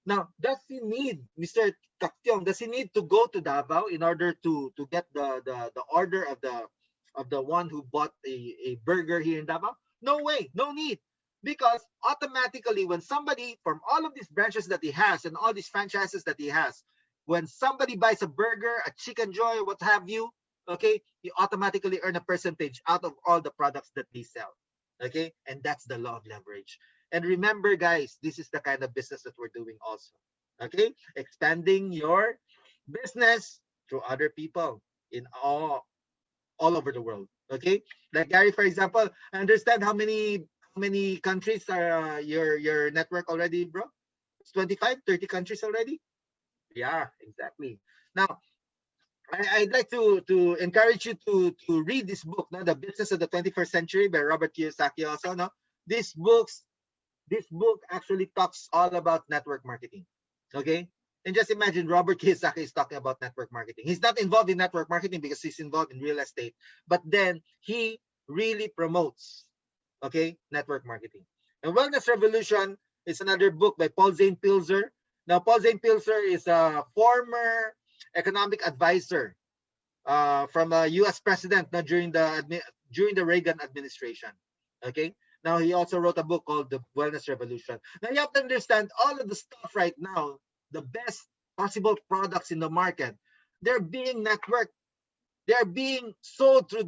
Now, does he need, Mr. Kakyong, does he need to go to Davao in order to get the order of the one who bought a burger here in Davao? No way, no need. Because automatically, when somebody from all of these branches that he has and all these franchises that he has, when somebody buys a burger, a Chicken Joy, what have you, okay, you automatically earn a percentage out of all the products that they sell. Okay, and that's the law of leverage. And remember, guys, this is the kind of business that we're doing also. Okay, expanding your business through other people in all over the world. Okay, like Gary, for example, I understand how many countries are your network already, bro? It's 25, 30 countries already. Yeah, exactly. Now, I'd like to encourage you to read this book, no? The Business of the 21st Century by Robert Kiyosaki also, no? This book actually talks all about network marketing. Okay? And just imagine Robert Kiyosaki is talking about network marketing. He's not involved in network marketing because he's involved in real estate, but then he really promotes, okay, network marketing. And Wellness Revolution is another book by Paul Zane Pilzer. Now, Paul Zane Pilzer is a former economic advisor from a U.S. president during the Reagan administration. Okay. Now he also wrote a book called The Wellness Revolution. Now you have to understand all of the stuff right now, the best possible products in the market, they're being networked. They're being sold through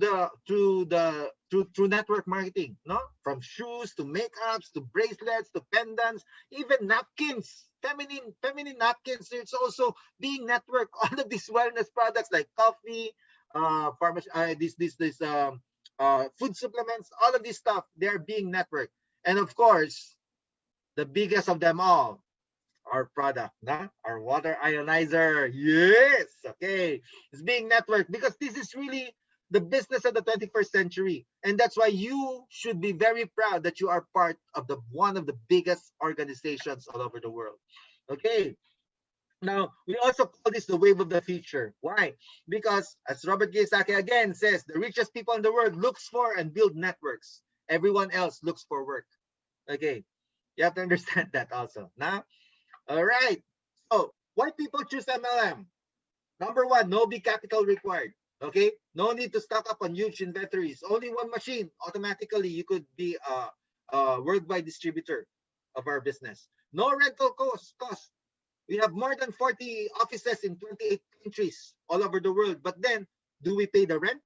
network marketing, no? From shoes to makeups to bracelets to pendants, even napkins, feminine napkins. It's also being networked. All of these wellness products like coffee, pharmacy, food supplements, all of this stuff, they're being networked. And of course, the biggest of them all, our product, nah? Our water ionizer. Yes, okay. It's being networked because this is really the business of the 21st century. And that's why you should be very proud that you are part of one of the biggest organizations all over the world. Okay. Now, we also call this the wave of the future. Why? Because as Robert Kiyosaki again says, the richest people in the world looks for and build networks. Everyone else looks for work. Okay. You have to understand that also. Now, all right. So, why people choose MLM? Number one, no big capital required. Okay. No need to stock up on huge inventories. Only one machine. Automatically, you could be a worldwide distributor of our business. No rental cost. We have more than 40 offices in 28 countries all over the world. But then, do we pay the rent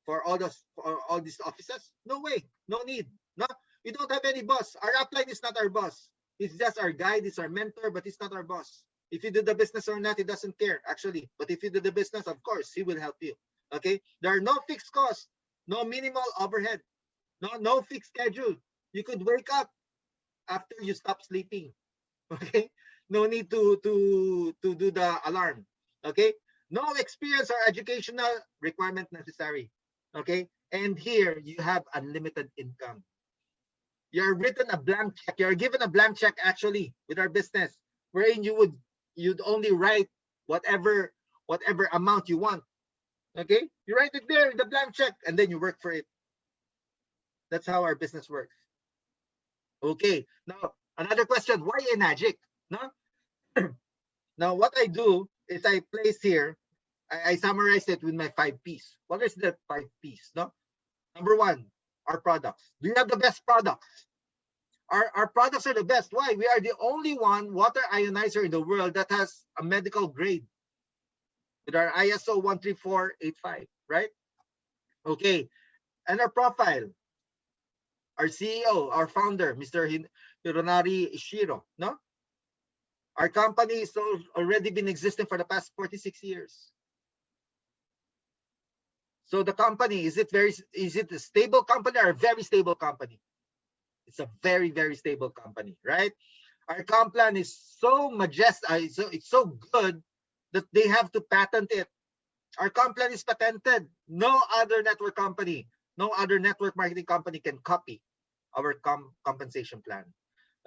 for all these offices? No way. No need. No. We don't have any boss. Our upline is not our boss. He's just our guide, he's our mentor, but he's not our boss. If you do the business or not, he doesn't care, actually. But if you do the business, of course, he will help you. Okay? There are no fixed costs, no minimal overhead, no fixed schedule. You could wake up after you stop sleeping. Okay? No need to do the alarm. Okay? No experience or educational requirement necessary. Okay? And here you have unlimited income. You're written a blank check. You're given a blank check actually with our business, wherein you'd only write whatever amount you want. Okay, you write it there in the blank check, and then you work for it. That's how our business works. Okay, now another question: why Enagic? No, now what I do is I place here. I summarize it with my 5 P's. What is the 5 P's? No, number one, our products. Do you have the best products? Our products are the best. Why? We are the only one water ionizer in the world that has a medical grade with our ISO 13485, right? Okay. And our profile, our CEO, our founder, Mr. Hironari Ishiro, no? Our company has already been existing for the past 46 years. So the company, is it a stable company or a very stable company? It's a very, very stable company, right? Our comp plan is so majestic, it's so good that they have to patent it. Our comp plan is patented. No other network company, no other network marketing company can copy our compensation plan.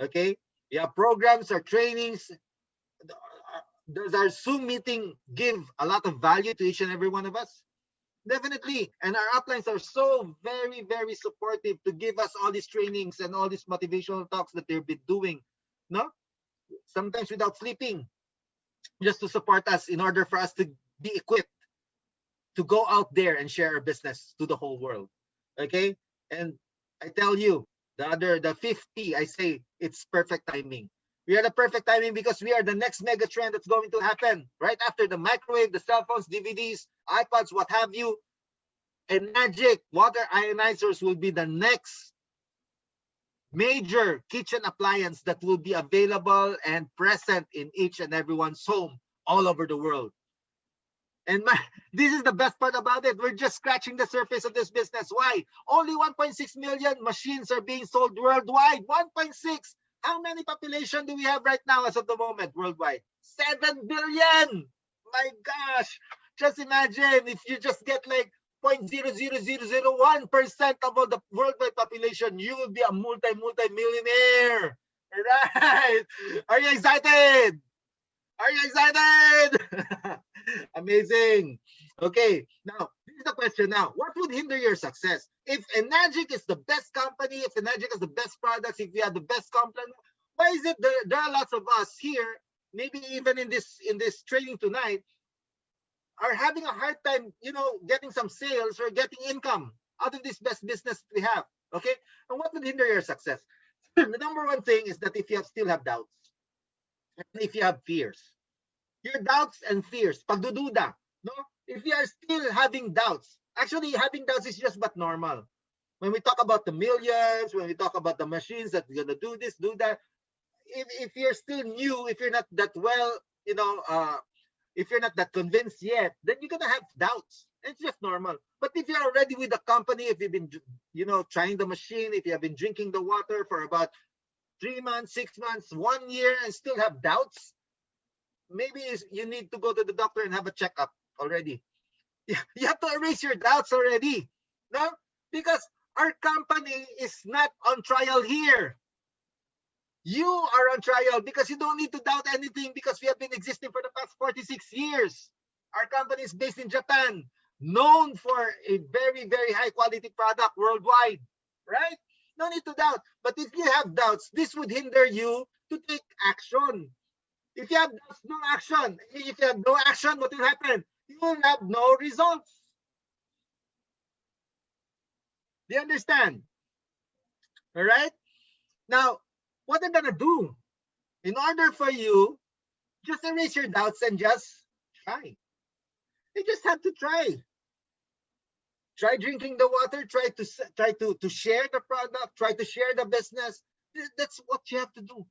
Okay? Yeah, programs or trainings. Does our Zoom meeting give a lot of value to each and every one of us? Definitely. And our uplines are so very, very supportive to give us all these trainings and all these motivational talks that they've been doing. No? Sometimes without sleeping, just to support us in order for us to be equipped to go out there and share our business to the whole world. Okay? And I tell you, the 50, I say it's perfect timing. We are the perfect timing because we are the next mega trend that's going to happen right after the microwave, the cell phones, DVDs, iPods, what have you. Enagic water ionizers will be the next major kitchen appliance that will be available and present in each and everyone's home all over the world. And this is the best part about it. We're just scratching the surface of this business. Why? Only 1.6 million machines are being sold worldwide. 1.6. How many population do we have right now as of the moment worldwide? 7 billion. My gosh. Just imagine if you just get like 0.00001% of all the worldwide population, you will be a multi-millionaire. Right? Are you excited? Are you excited? Amazing. Okay, now, this is the question now. What would hinder your success? If Enagic is the best company, if Enagic has the best products, if we have the best company, why is it there are lots of us here maybe even in this training tonight, are having a hard time, getting some sales or getting income out of this best business we have. Okay, and what would hinder your success? The number one thing is that if you still have doubts, and if you have fears, your doubts and fears, pagdududa, no? If you are still having doubts, actually having doubts is just but normal. When we talk about the millions, when we talk about the machines that are gonna do this, do that, if you're still new, if you're not that well, if you're not that convinced yet, then you're gonna have doubts. It's just normal. But if you're already with the company, if you've been, trying the machine, if you have been drinking the water for about 3 months, 6 months, 1 year, and still have doubts, maybe you need to go to the doctor and have a checkup already. You have to erase your doubts already, no? Because our company is not on trial here. You are on trial because you don't need to doubt anything, because we have been existing for the past 46 years. Our company is based in Japan, known for a very, very high quality product worldwide, right? No need to doubt. But if you have doubts, this would hinder you to take action. If you have doubts, no action. If you have no action, what will happen? You will have no results. Do you understand? All right? Now, what they're gonna do, in order for you, just erase your doubts and just try. You just have to try. Try drinking the water. Try to share the product. Try to share the business. That's what you have to do.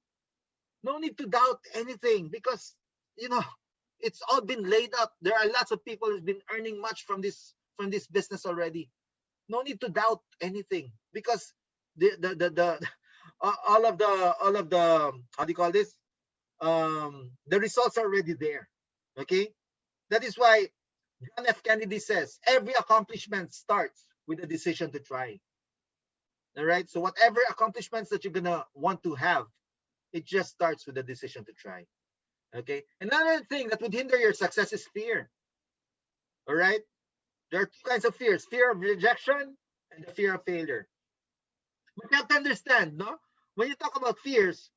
No need to doubt anything, because it's all been laid up. There are lots of people who've been earning much from this business already. No need to doubt anything, because all of the how do you call this? The results are already there. Okay, that is why John F. Kennedy says every accomplishment starts with a decision to try. All right, so whatever accomplishments that you're gonna want to have, it just starts with a decision to try. Okay, another thing that would hinder your success is fear. All right, there are two kinds of fears: fear of rejection and the fear of failure. But you have to understand, no? When you talk about fears,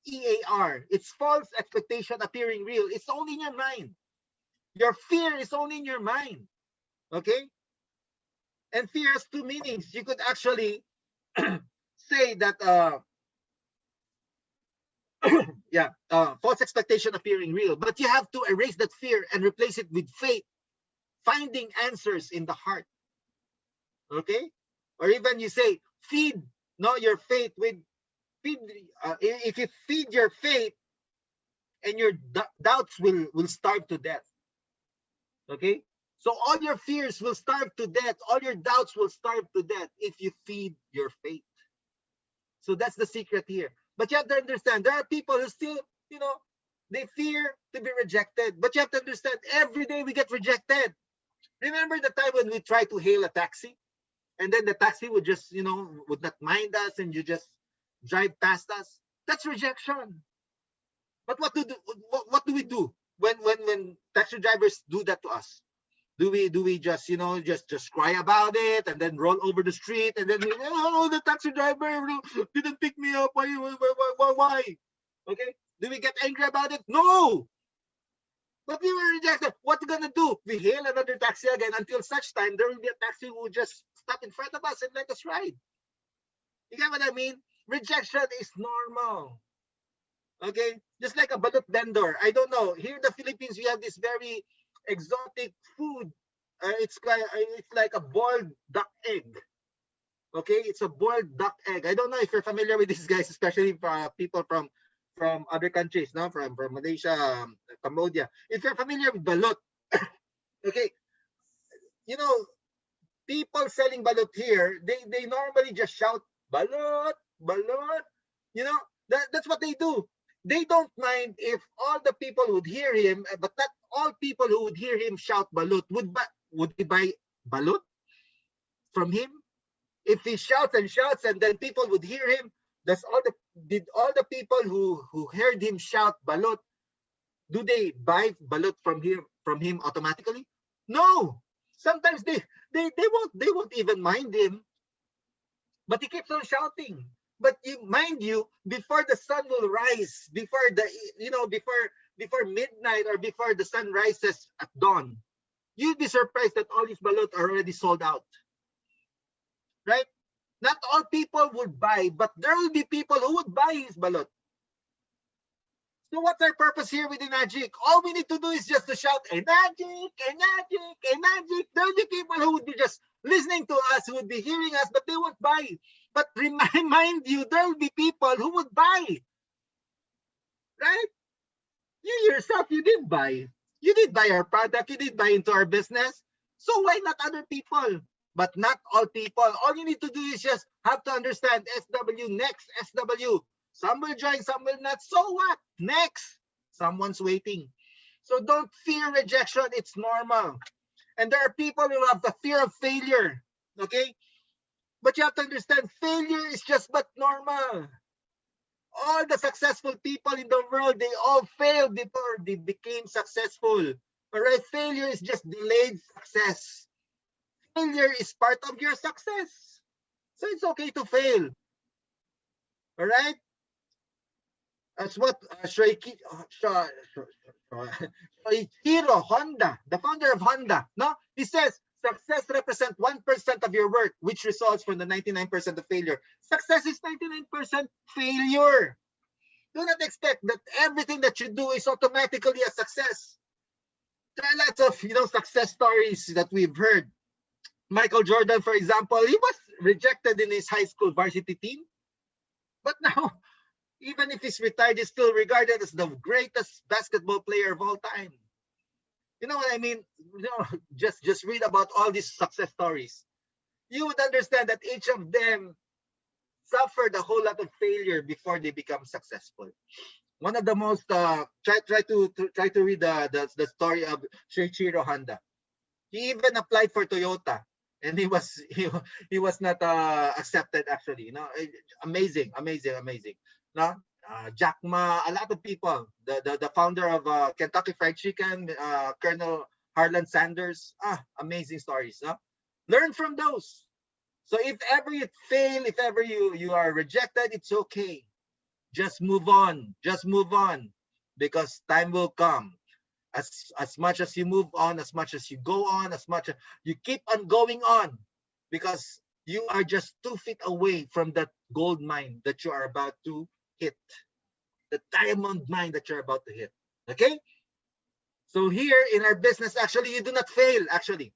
FEAR, it's false expectation appearing real. It's only in your mind. Your fear is only in your mind. Okay? And fear has two meanings. You could actually say that false expectation appearing real, but you have to erase that fear and replace it with faith, finding answers in the heart. Okay? Or even you say, feed your faith with if you feed your faith, and your doubts will starve to death. Okay, so all your fears will starve to death, all your doubts will starve to death if you feed your faith. So that's the secret here. But you have to understand, there are people who still, they fear to be rejected. But you have to understand, every day we get rejected. Remember the time when we tried to hail a taxi, and then the taxi would just, would not mind us, and you just drive past us? That's rejection. But what do we do when taxi drivers do that to us? Do we just just cry about it and then roll over the street, and then the taxi driver didn't pick me up? Why? Okay, do we get angry about it? No. But we were rejected. What are we gonna do? We hail another taxi again until such time there will be a taxi who will just stop in front of us and let us ride. You get what I mean? Rejection is normal. Okay, just like a balut vendor. I don't know. Here in the Philippines, we have this very exotic food. It's like a boiled duck egg. Okay, it's a boiled duck egg. I don't know if you're familiar with these guys, especially for people from other countries, no, from Malaysia, Cambodia. If you're familiar with balut, okay, people selling balut here, they normally just shout balut, balut. That's what they do. They don't mind if all the people would hear him, but not all people who would hear him shout balut would they buy balut from him. If he shouts and then people would hear him, did all the people who heard him shout balut, do they buy balut from him automatically? No. Sometimes they won't even mind him, but he keeps on shouting. But you, mind you, before the sun will rise, before the, before midnight or before the sun rises at dawn, you'd be surprised that all these balot are already sold out, right? Not all people would buy, but there will be people who would buy his balot. So what's our purpose here with Enagic? All we need to do is just to shout, Enagic, Enagic, Enagic. There will be people who would be just listening to us, who would be hearing us, but they won't buy. But remind you, there will be people who would buy, right? You yourself, you did buy. You did buy our product. You did buy into our business. So why not other people? But not all people. All you need to do is just have to understand SW, next SW. Some will join, some will not. So what? Next. Someone's waiting. So don't fear rejection. It's normal. And there are people who have the fear of failure. Okay? But you have to understand, failure is just but normal. All the successful people in the world, they all failed before they became successful. All right? Failure is just delayed success. Failure is part of your success. So it's okay to fail. All right? That's what Shoichiro Honda, the founder of Honda, no? He says, success represents 1% of your work, which results from the 99% of failure. Success is 99% failure. Do not expect that everything that you do is automatically a success. There are lots of success stories that we've heard. Michael Jordan, for example, he was rejected in his high school varsity team. But now, even if he's retired, he's still regarded as the greatest basketball player of all time. You know what I mean? Just read about all these success stories. You would understand that each of them suffered a whole lot of failure before they become successful. One of the most try to read the story of Shoichiro Honda. He even applied for Toyota, and he was not accepted actually. Amazing. No, Jack Ma, a lot of people. The founder of Kentucky Fried Chicken, Colonel Harlan Sanders. Amazing stories. No, learn from those. So if ever you fail, if ever you are rejected, it's okay. Just move on. Just move on, because time will come. As much as you move on, as much as you go on, as much as you keep on going on, because you are just 2 feet away from that gold mine that you are about to hit, the diamond mine that you're about to hit. Okay? So here in our business, actually, you do not fail. Actually,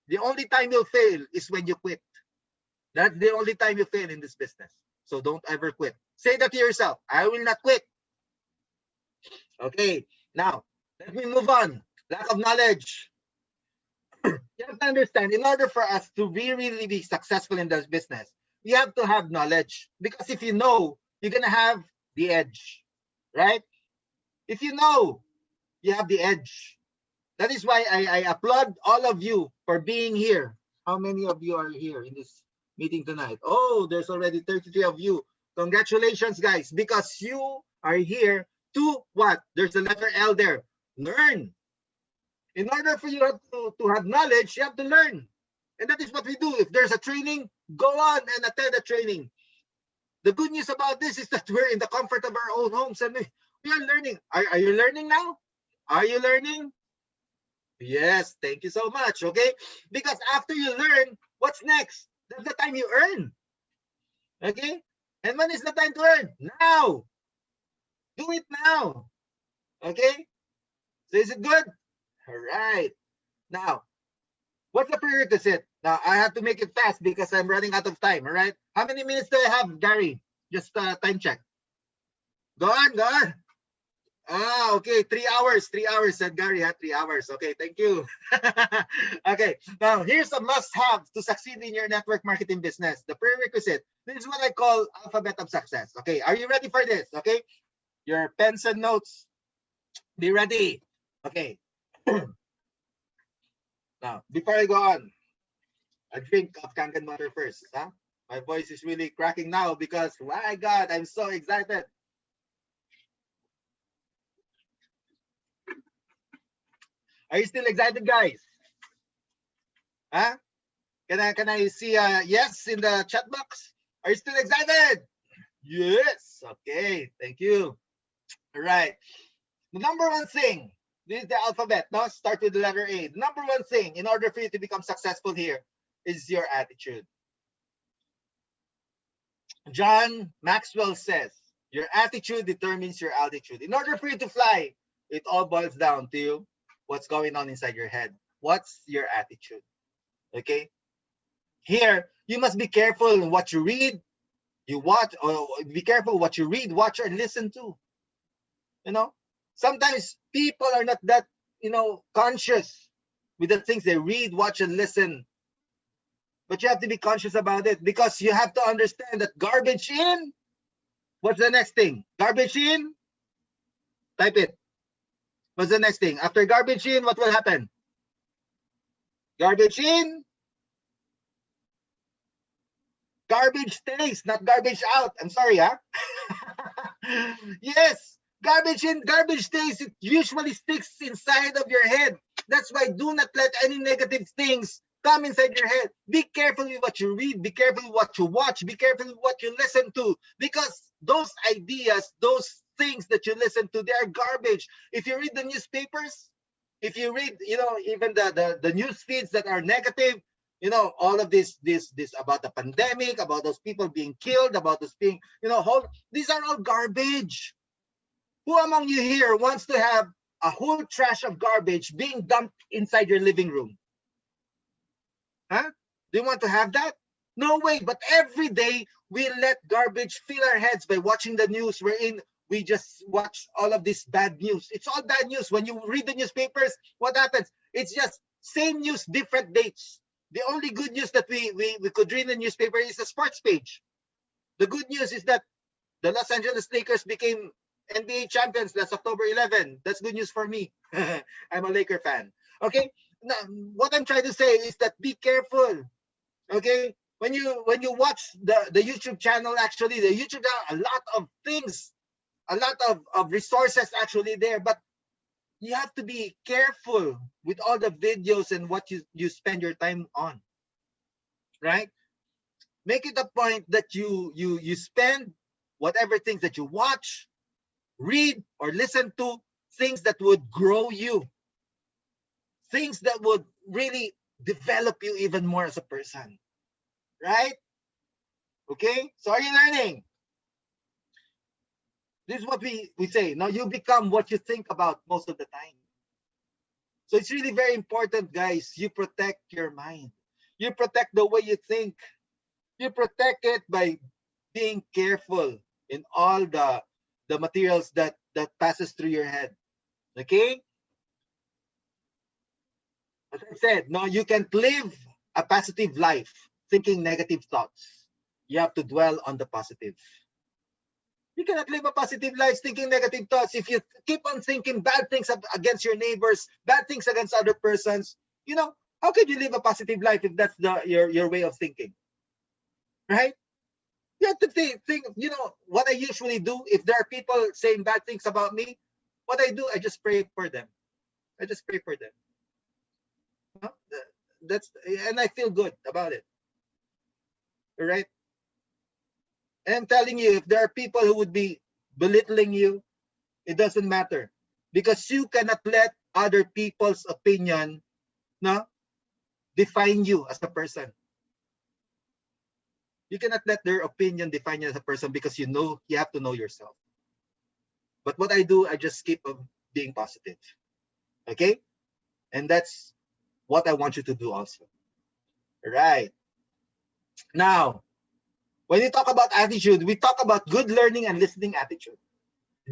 the only time you'll fail is when you quit. That's the only time you fail in this business. So don't ever quit. Say that to yourself. I will not quit. Okay. Now, let me move on. Lack of knowledge. You have to understand, in order for us to really be successful in this business, we have to have knowledge. Because if you know, you're going to have the edge. Right? If you know, you have the edge. That is why I applaud all of you for being here. How many of you are here in this meeting tonight? Oh, there's already 33 of you. Congratulations, guys, because you are here to what? There's the letter L there. Learn. In order for you to have knowledge, you have to learn. And that is what we do. If there's a training, go on and attend the training. The good news about this is that we're in the comfort of our own homes and we are learning. Are you learning now? Are you learning? Yes, thank you so much. Okay, because after you learn, what's next? That's the time you earn. Okay, and when is the time to earn? Now. Do it now. Okay, so is it good? All right. Now, what's the prerequisite? Now, I have to make it fast because I'm running out of time. All right. How many minutes do I have, Gary? Just time check. Go on. Okay, 3 hours. 3 hours, said Gary. 3 hours. Okay, thank you. Okay, now here's a must-have to succeed in your network marketing business. The prerequisite. This is what I call alphabet of success. Okay, are you ready for this? Okay, your pens and notes. Be ready. Okay. Now, before I go on, a drink of Kangen water first. Huh? My voice is really cracking now because, my God, I'm so excited. Are you still excited, guys? Huh? Can I see a yes in the chat box? Are you still excited? Yes. Okay. Thank you. All right. The number one thing, this is the alphabet. Now start with the letter A. The number one thing in order for you to become successful here is your attitude. John Maxwell says, your attitude determines your altitude. In order for you to fly, it all boils down to what's going on inside your head. What's your attitude? Okay? Here, you must be careful in what you read, you watch, or be careful what you read, watch, or listen to. You know, sometimes people are not that, conscious with the things they read, watch, and listen. But you have to be conscious about it because you have to understand that garbage in. What's the next thing? Garbage in. Type it. What's the next thing? After garbage in, what will happen? Garbage in. Garbage stays, not garbage out. I'm sorry, huh? Yes, garbage in, garbage stays. It usually sticks inside of your head. That's why do not let any negative things come inside your head. Be careful with what you read. Be careful with what you watch. Be careful with what you listen to. Because those ideas, those things that you listen to, they are garbage. If you read the newspapers, if you read, even the news feeds that are negative, all of this about the pandemic, about those people being killed, about those being, these are all garbage. Who among you here wants to have a whole trash of garbage being dumped inside your living room? Huh? Do you want to have that? No way. But every day we let garbage fill our heads by watching the news. We just watch all of this bad news. It's all bad news. When you read the newspapers, what happens? It's just same news, different dates. The only good news that we could read in the newspaper is the sports page. The good news is that the Los Angeles Lakers became NBA champions last October 11. That's good news for me. I'm a Laker fan. Okay? Now, what I'm trying to say is that be careful. Okay? When you watch the YouTube channel, actually, the YouTube channel, a lot of things, a lot of resources actually there, but you have to be careful with all the videos and what you spend your time on, right? Make it a point that you spend whatever things that you watch, read, or listen to, things that would grow you, things that would really develop you even more as a person, right? Okay, so are you learning? This is what we say. Now you become what you think about most of the time. So it's really very important, guys. You protect your mind. You protect the way you think. You protect it by being careful in all the materials that passes through your head. Okay? As I said, no, you can't live a positive life thinking negative thoughts. You have to dwell on the positive. You cannot live a positive life thinking negative thoughts. If you keep on thinking bad things against your neighbors, bad things against other persons, how could you live a positive life if that's your way of thinking? Right? You have to think, what I usually do, if there are people saying bad things about me, what I do, I just pray for them. I just pray for them. And I feel good about it. All right? And I'm telling you, if there are people who would be belittling you, it doesn't matter. Because you cannot let other people's opinion define you as a person. You cannot let their opinion define you as a person because you have to know yourself. But what I do, I just keep on being positive. Okay? And that's what I want you to do also. All right. Now, when we talk about attitude, we talk about good learning and listening attitude.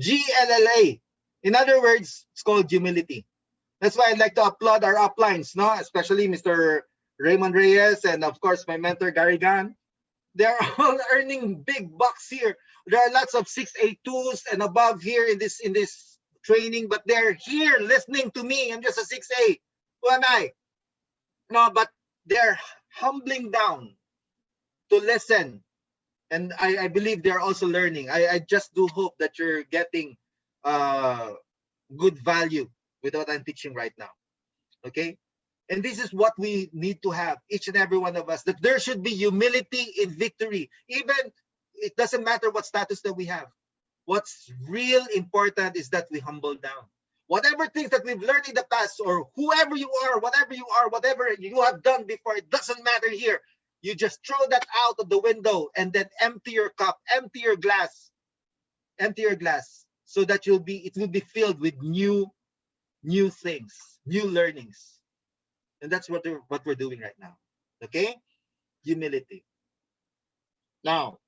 GLLA. In other words, it's called humility. That's why I'd like to applaud our uplines, especially Mr. Raymond Reyes and, of course, my mentor, Gary Gan. They're all earning big bucks here. There are lots of 6A2s and above here in this training, but they're here listening to me. I'm just a 6A. Who am I? No, but they're humbling down to listen. And I believe they're also learning. I just do hope that you're getting good value with what I'm teaching right now. Okay? And this is what we need to have, each and every one of us, that there should be humility in victory. Even it doesn't matter what status that we have. What's real important is that we humble down. Whatever things that we've learned in the past, or whoever you are, whatever you have done before, it doesn't matter here. You just throw that out of the window and then empty your cup, empty your glass, so that it will be filled with new things, new learnings. And that's what we're doing right now. Okay? Humility. Now,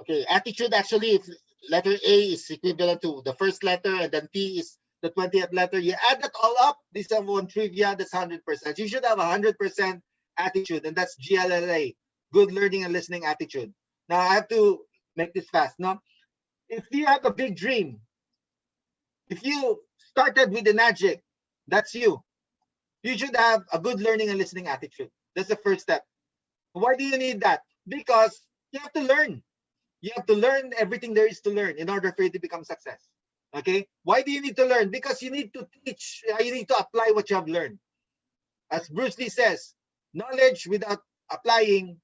okay, attitude actually, if letter A is equivalent to the first letter and then T is the 20th letter, you add that all up, this is one trivia, that's 100%. You should have 100% attitude, and that's GLLA, good learning and listening attitude. Now, I have to make this fast. Now, if you have a big dream, if you started with Enagic, that's you. You should have a good learning and listening attitude. That's the first step. Why do you need that? Because you have to learn. You have to learn everything there is to learn in order for you to become success. Okay? Why do you need to learn? Because you need to teach. You need to apply what you have learned. As Bruce Lee says, knowledge without applying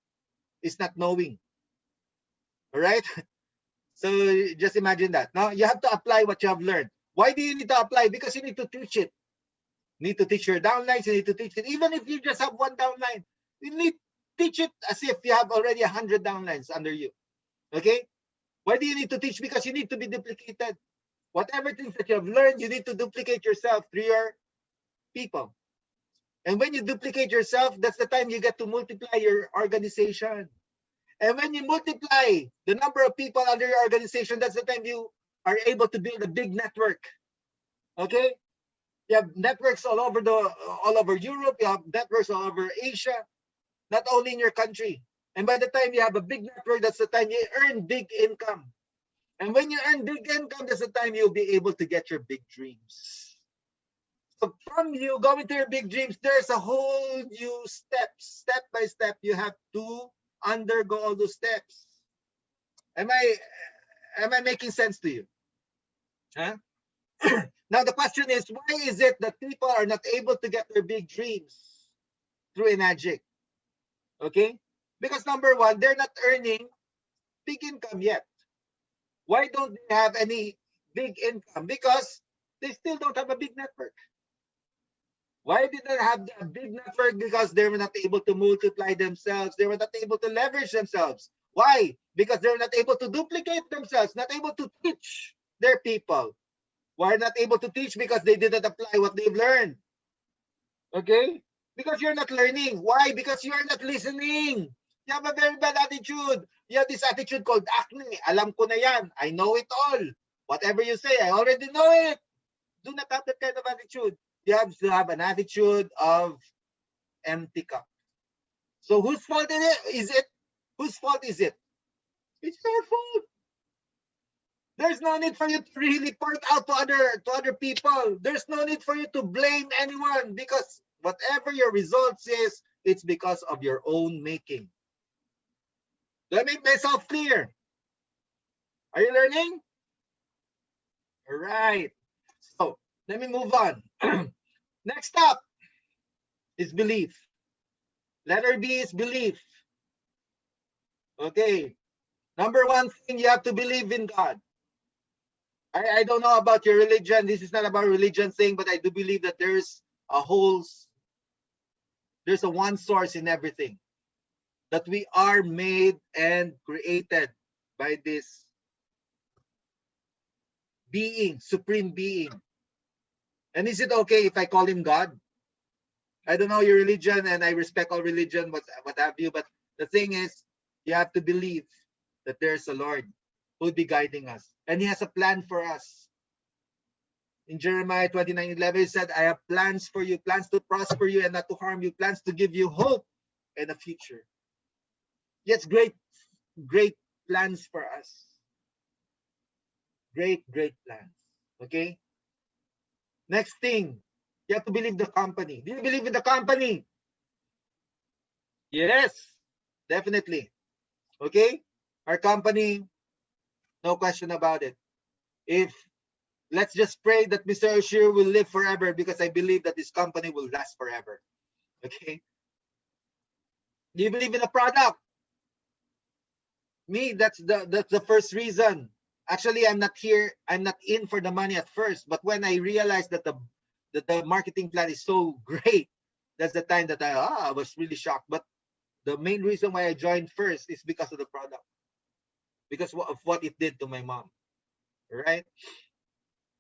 is not knowing. All right? So just imagine that. Now you have to apply what you have learned. Why do you need to apply? Because you need to teach it. You need to teach your downlines. You need to teach it. Even if you just have one downline, you need to teach it as if you have already 100 downlines under you. Okay? Why do you need to teach? Because you need to be duplicated. Whatever things that you have learned, you need to duplicate yourself through your people. And when you duplicate yourself, that's the time you get to multiply your organization. And when you multiply the number of people under your organization, that's the time you are able to build a big network. Okay? You have networks all over Europe, you have networks all over Asia, not only in your country. And by the time you have a big network, that's the time you earn big income. And when you earn big income, that's the time you'll be able to get your big dreams. So from you going to your big dreams, there's a whole new step by step. You have to undergo all those steps. Am I making sense to you? Huh? Now the question is, why is it that people are not able to get their big dreams through Enagic? Okay? Because number one, they're not earning big income yet. Why don't they have any big income? Because they still don't have a big network. Why did they have a big network? Because they were not able to multiply themselves. They were not able to leverage themselves. Why? Because they're not able to duplicate themselves, not able to teach their people. Why not able to teach? Because they didn't apply what they've learned. Okay? Because you're not learning. Why? Because you are not listening. You have a very bad attitude. You have this attitude called acne. Alam ko na yan. I know it all. Whatever you say, I already know it. Do not have that kind of attitude. You have to have an attitude of empty cup. So whose fault is it? Whose fault is it? It's your fault. There's no need for you to really point out to other people. There's no need for you to blame anyone, because whatever your results is, it's because of your own making. Do I make myself clear? Are you learning? All right. So let me move on. Next up is belief. Letter B is belief. Okay. Number one thing, you have to believe in God. I don't know about your religion. This is not about religion thing, but I do believe that there's a one source in everything. That we are made and created by this being, supreme being. And is it okay if I call him God? I don't know your religion, and I respect all religion, what have you, but the thing is, you have to believe that there's a Lord who will be guiding us. And he has a plan for us. In Jeremiah 29:11, he said, I have plans for you, plans to prosper you and not to harm you, plans to give you hope and a future. Yes, great plans for us. Great plans. Okay? Next thing, you have to believe the company. Do you believe in the company? Yes, definitely. Okay? Our company, no question about it. Let's just pray that Mr. Oshir will live forever, because I believe that this company will last forever. Okay? Do you believe in a product? Me, that's the first reason. Actually, I'm not here. I'm not in for the money at first. But when I realized that the marketing plan is so great, that's the time that I was really shocked. But the main reason why I joined first is because of the product, because of what it did to my mom, right?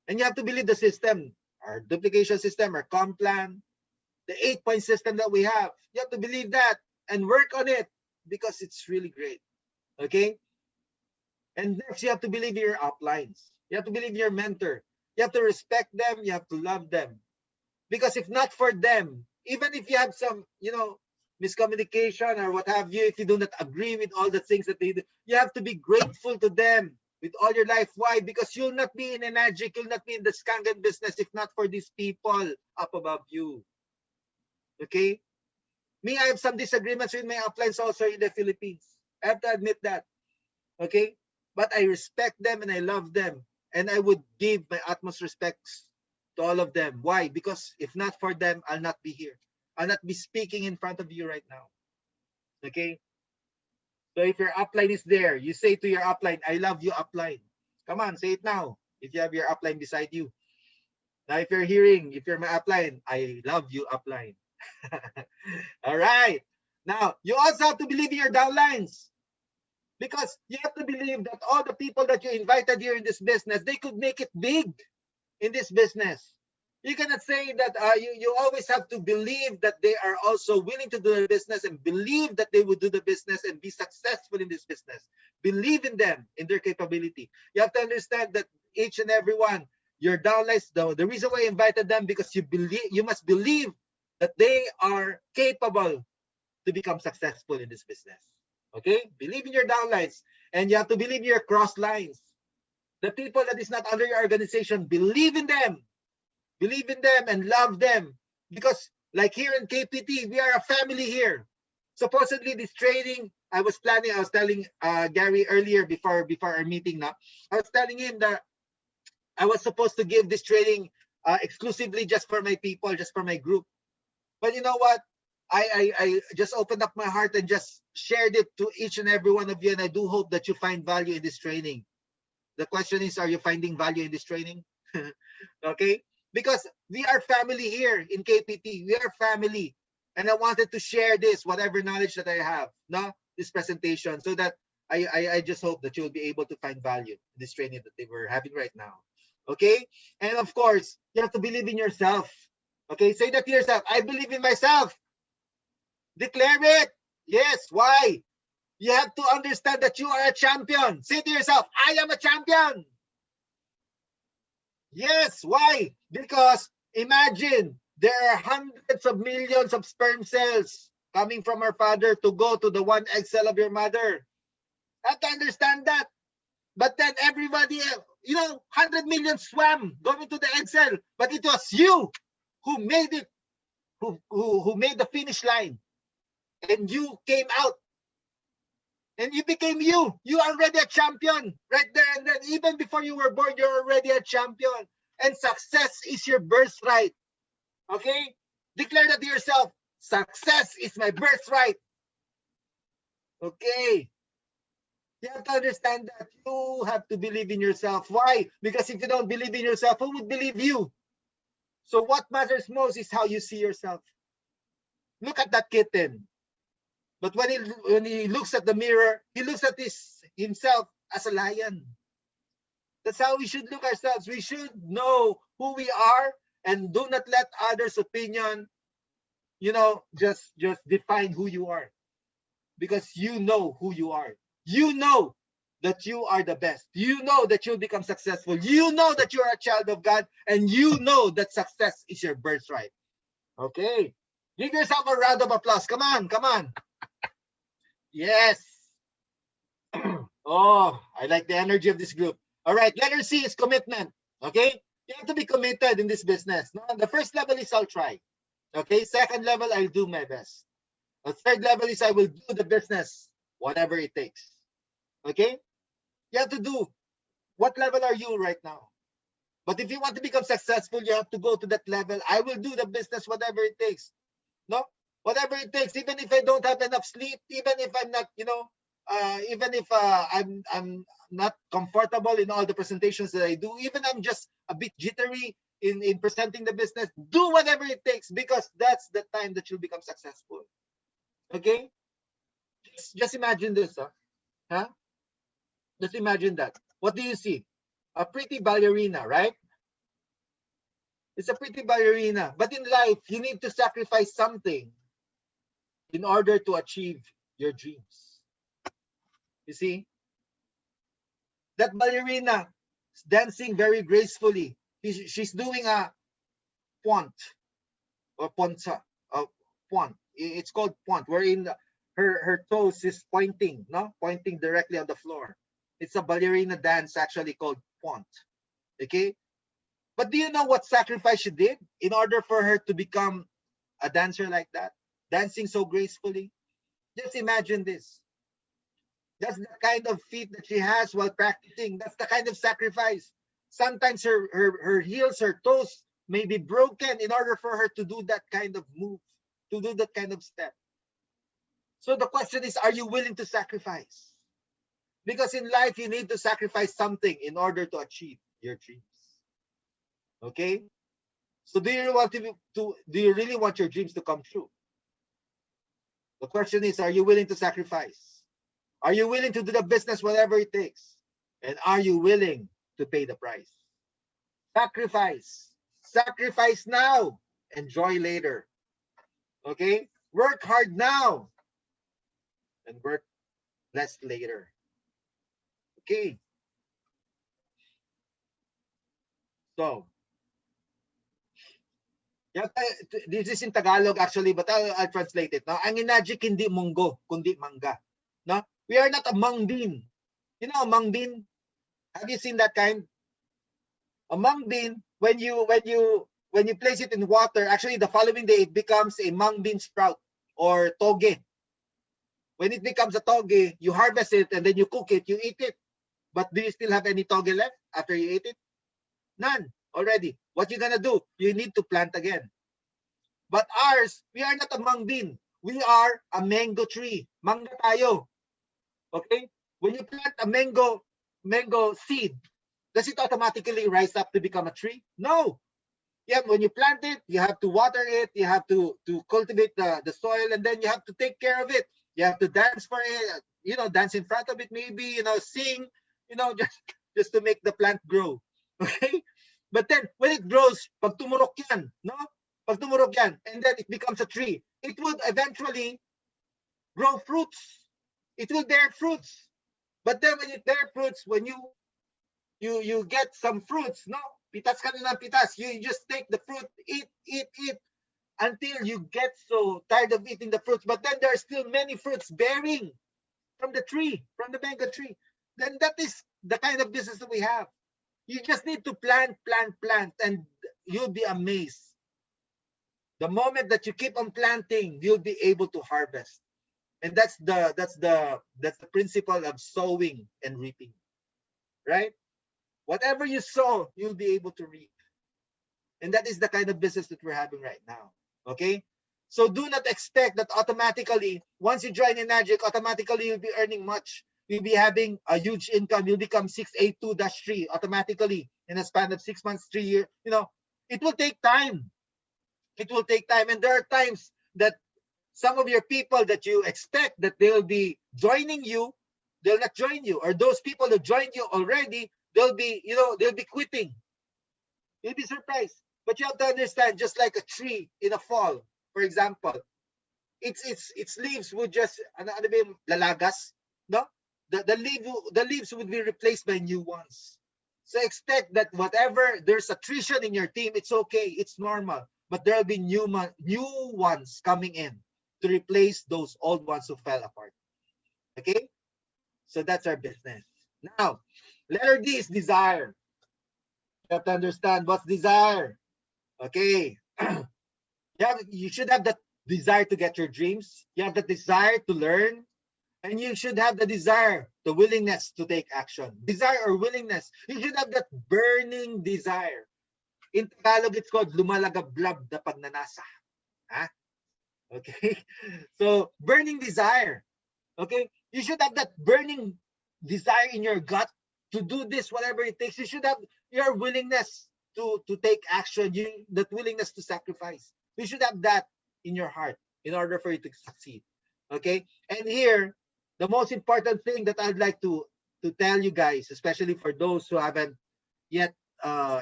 And you have to believe the system, our duplication system, our comp plan, the 8-point system that we have. You have to believe that and work on it because it's really great. Okay. And next, you have to believe in your uplines. You have to believe in your mentor. You have to respect them. You have to love them. Because if not for them, even if you have some, miscommunication or what have you, if you do not agree with all the things that they do, you have to be grateful to them with all your life. Why? Because you'll not be in Enagic, you'll not be in the Skangan business if not for these people up above you. Okay? Me, I have some disagreements with my uplines also in the Philippines. I have to admit that. Okay? But I respect them and I love them. And I would give my utmost respects to all of them. Why? Because if not for them, I'll not be here. I'll not be speaking in front of you right now. Okay? So if your upline is there, you say to your upline, I love you, upline. Come on, say it now. If you have your upline beside you. Now, if you're my upline, I love you, upline. All right. Now, you also have to believe in your downlines. Because you have to believe that all the people that you invited here in this business, they could make it big in this business. You cannot say that you always have to believe that they are also willing to do the business and believe that they would do the business and be successful in this business. Believe in them, in their capability. You have to understand that each and every one, your downlines, the reason why I invited them, because you must believe that they are capable to become successful in this business. Okay? Believe in your downlines. And you have to believe in your cross lines. The people that is not under your organization, believe in them. Believe in them and love them. Because like here in KPT, we are a family here. Supposedly this training, I was telling Gary earlier before our meeting now, I was telling him that I was supposed to give this training exclusively just for my people, just for my group. But you know what? I just opened up my heart and just shared it to each and every one of you. And I do hope that you find value in this training. The question is, are you finding value in this training? Okay? Because we are family here in KPT. We are family. And I wanted to share this, whatever knowledge that I have, no? This presentation, so that I just hope that you'll be able to find value in this training that we're having right now. Okay? And of course, you have to believe in yourself. Okay? Say that to yourself. I believe in myself. Declare it. Yes. Why? You have to understand that you are a champion. Say to yourself, I am a champion. Yes. Why? Because imagine there are hundreds of millions of sperm cells coming from our father to go to the one egg cell of your mother. I have to understand that. But then everybody, 100 million swam going to the egg cell. But it was you who made it, who made the finish line. And you came out. And you became you. You are already a champion right there and then. Even before you were born, you're already a champion. And success is your birthright. Okay? Declare that to yourself. Success is my birthright. Okay? You have to understand that you have to believe in yourself. Why? Because if you don't believe in yourself, who would believe you? So what matters most is how you see yourself. Look at that kitten. But when he looks at the mirror, he looks at himself as a lion. That's how we should look ourselves. We should know who we are and do not let others' opinion, just define who you are. Because you know who you are. You know that you are the best. You know that you'll become successful. You know that you are a child of God. And you know that success is your birthright. Okay. Give yourself a round of applause. Come on, come on. Yes. Oh, I like the energy of this group. All right, letter C is commitment. Okay, you have to be committed in this business. No, the first level is I'll try. Okay, second level, I'll do my best. The third level is I will do the business, whatever it takes. Okay, you have to do. What level are you right now? But if you want to become successful, you have to go to that level. I will do the business, whatever it takes. No, whatever it takes, even if I don't have enough sleep, even if I'm not, even if I'm not comfortable in all the presentations that I do, even I'm just a bit jittery in presenting the business, do whatever it takes, because that's the time that you'll become successful. Okay? Just imagine this, huh? Just imagine that. What do you see? A pretty ballerina, right? It's a pretty ballerina. But in life, you need to sacrifice something in order to achieve your dreams. You see? That ballerina is dancing very gracefully. She's doing a point or ponza. Point. It's called point, wherein her toes is pointing, no? Pointing directly on the floor. It's a ballerina dance actually called point. Okay? But do you know what sacrifice she did in order for her to become a dancer like that? Dancing so gracefully? Just imagine this. That's the kind of feat that she has while practicing. That's the kind of sacrifice. Sometimes her heels, her toes may be broken in order for her to do that kind of move, to do that kind of step. So the question is, are you willing to sacrifice? Because in life, you need to sacrifice something in order to achieve your dreams. Okay? So do you really want your dreams to come true? The question is, are you willing to sacrifice? Are you willing to do the business whatever it takes? And are you willing to pay the price? Sacrifice. Sacrifice now. Enjoy later. Okay? Work hard now and work less later. Okay? So, this is in Tagalog actually, but I'll translate it. No? Ang Enagic hindi munggo, kundi mangga. No? We are not a mung bean. You know a mung bean? Have you seen that kind? A mung bean, when you place it in water, actually the following day it becomes a mung bean sprout or toge. When it becomes a toge, you harvest it and then you cook it, you eat it. But do you still have any toge left after you ate it? None already. What you gonna do? You need to plant again. But ours, we are not a mung bean. We are a mango tree. Mangga tayo. Okay? When you plant a mango seed, does it automatically rise up to become a tree? No. Yeah, when you plant it, you have to water it, you have to cultivate the soil, and then you have to take care of it. You have to dance for it, dance in front of it, maybe, sing, just to make the plant grow. Okay? But then when it grows, pag tumurok yan, no? Pag tumurok yan, and then it becomes a tree, it would eventually grow fruits. It will bear fruits. But then when it bear fruits, when you get some fruits, no? Pitas ka na ng pitas. You just take the fruit, eat until you get so tired of eating the fruits. But then there are still many fruits bearing from the tree, from the mango tree. Then that is the kind of business that we have. You just need to plant, and you'll be amazed. The moment that you keep on planting, you'll be able to harvest. And that's the principle of sowing and reaping. Right? Whatever you sow, you'll be able to reap. And that is the kind of business that we're having right now. Okay? So do not expect that automatically, once you join Enagic, automatically you'll be earning much. You'll be having a huge income. You'll become 682-3 automatically in a span of 6 months, 3 years. It will take time. It will take time. And there are times that some of your people that you expect that they'll be joining you, they'll not join you. Or those people who joined you already, they'll be quitting. You'll be surprised. But you have to understand, just like a tree in a fall, for example, its leaves would just lalagas, no? The leaves would be replaced by new ones. So expect that whatever there's attrition in your team, it's okay, it's normal. But there'll be new ones coming in to replace those old ones who fell apart. Okay? So that's our business. Now, letter D is desire. You have to understand what's desire. Okay. You should have the desire to get your dreams. You have the desire to learn. And you should have the desire, the willingness to take action. Desire or willingness. You should have that burning desire. In Tagalog, it's called lumalagablab na pagnanasa. Okay? So, burning desire. Okay? You should have that burning desire in your gut to do this, whatever it takes. You should have your willingness to take action, that willingness to sacrifice. You should have that in your heart in order for you to succeed. Okay? And here, the most important thing that I'd like to tell you guys, especially for those who haven't yet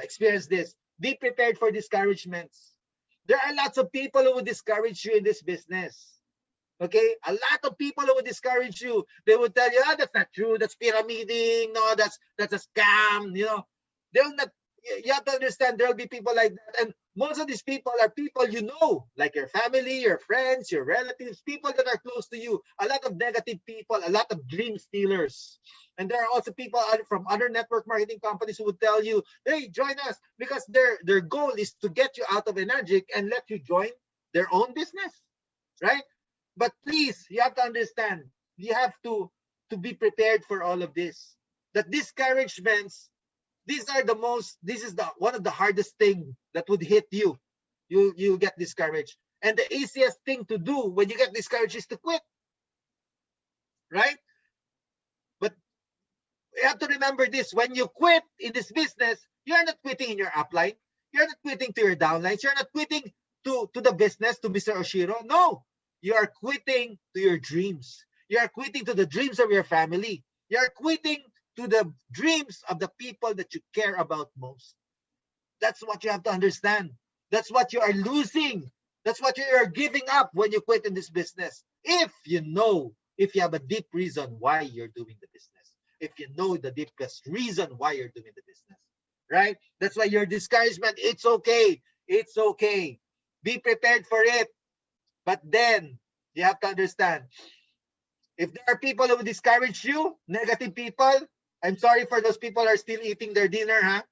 experienced this, be prepared for discouragements. There are lots of people who will discourage you in this business. Okay, a lot of people who will discourage you. They will tell you, "Ah, that's not true. That's pyramiding. No, that's a scam." You know, they'll not. You have to understand there will be people like that, and most of these people are people you know, like your family, your friends, your relatives, people that are close to you. A lot of negative people, a lot of dream stealers, and there are also people from other network marketing companies who would tell you, "Hey, join us," because their goal is to get you out of Enagic and let you join their own business, right? But please, you have to understand, you have to be prepared for all of this. That discouragements, this is the one of the hardest thing that would hit you. You get discouraged. And the easiest thing to do when you get discouraged is to quit. Right? But you have to remember this. When you quit in this business, you're not quitting in your upline. You're not quitting to your downlines. You're not quitting to the business, to Mr. Oshiro. No. You are quitting to your dreams. You are quitting to the dreams of your family. You are quitting to the dreams of the people that you care about most. That's what you have to understand. That's what you are losing. That's what you are giving up when you quit in this business. If you have a deep reason why you're doing the business. If you know the deepest reason why you're doing the business. Right? That's why your discouragement, it's okay. It's okay. Be prepared for it. But then, you have to understand, if there are people who will discourage you, negative people, I'm sorry for those people who are still eating their dinner, huh?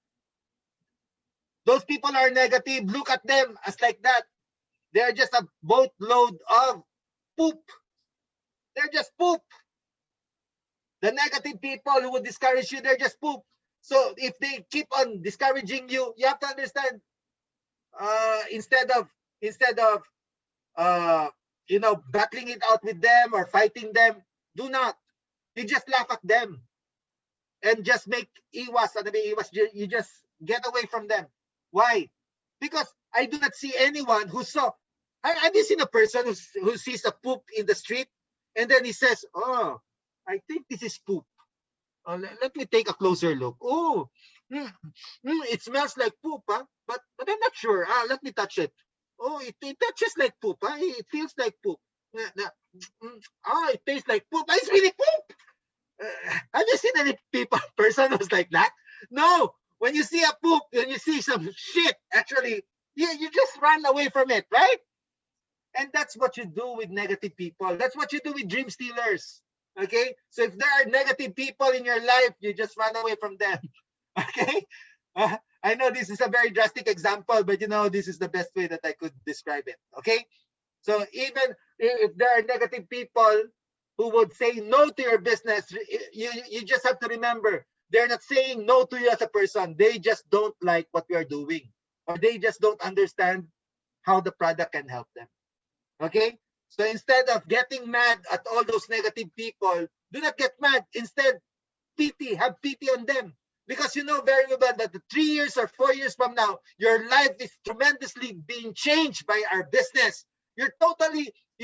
Those people are negative. Look at them as like that. They're just a boatload of poop. They're just poop. The negative people who will discourage you, they're just poop. So if they keep on discouraging you, you have to understand, instead of battling it out with them or fighting them, do not. You just laugh at them and just make iwas. You just get away from them. Why? Because I do not see anyone who saw. Have you seen a person who sees a poop in the street and then he says, "Oh, I think this is poop. Let me take a closer look. Oh, it smells like poop, huh? But I'm not sure. Let me touch it. Oh, it touches like poop. Huh? It feels like poop. It tastes like poop. It's really poop. Have you seen any person who's like that? No. When you see a poop, when you see some shit, actually, you just run away from it, right? And that's what you do with negative people. That's what you do with dream stealers. Okay? So if there are negative people in your life, you just run away from them. Okay? I know this is a very drastic example, but this is the best way that I could describe it. Okay? So even if there are negative people who would say no to your business, you just have to remember, they're not saying no to you as a person. They just don't like what you are doing. Or they just don't understand how the product can help them. Okay? So instead of getting mad at all those negative people, do not get mad. Instead, have pity on them. Because you know very well that 3 years or 4 years from now, your life is tremendously being changed by our business. You're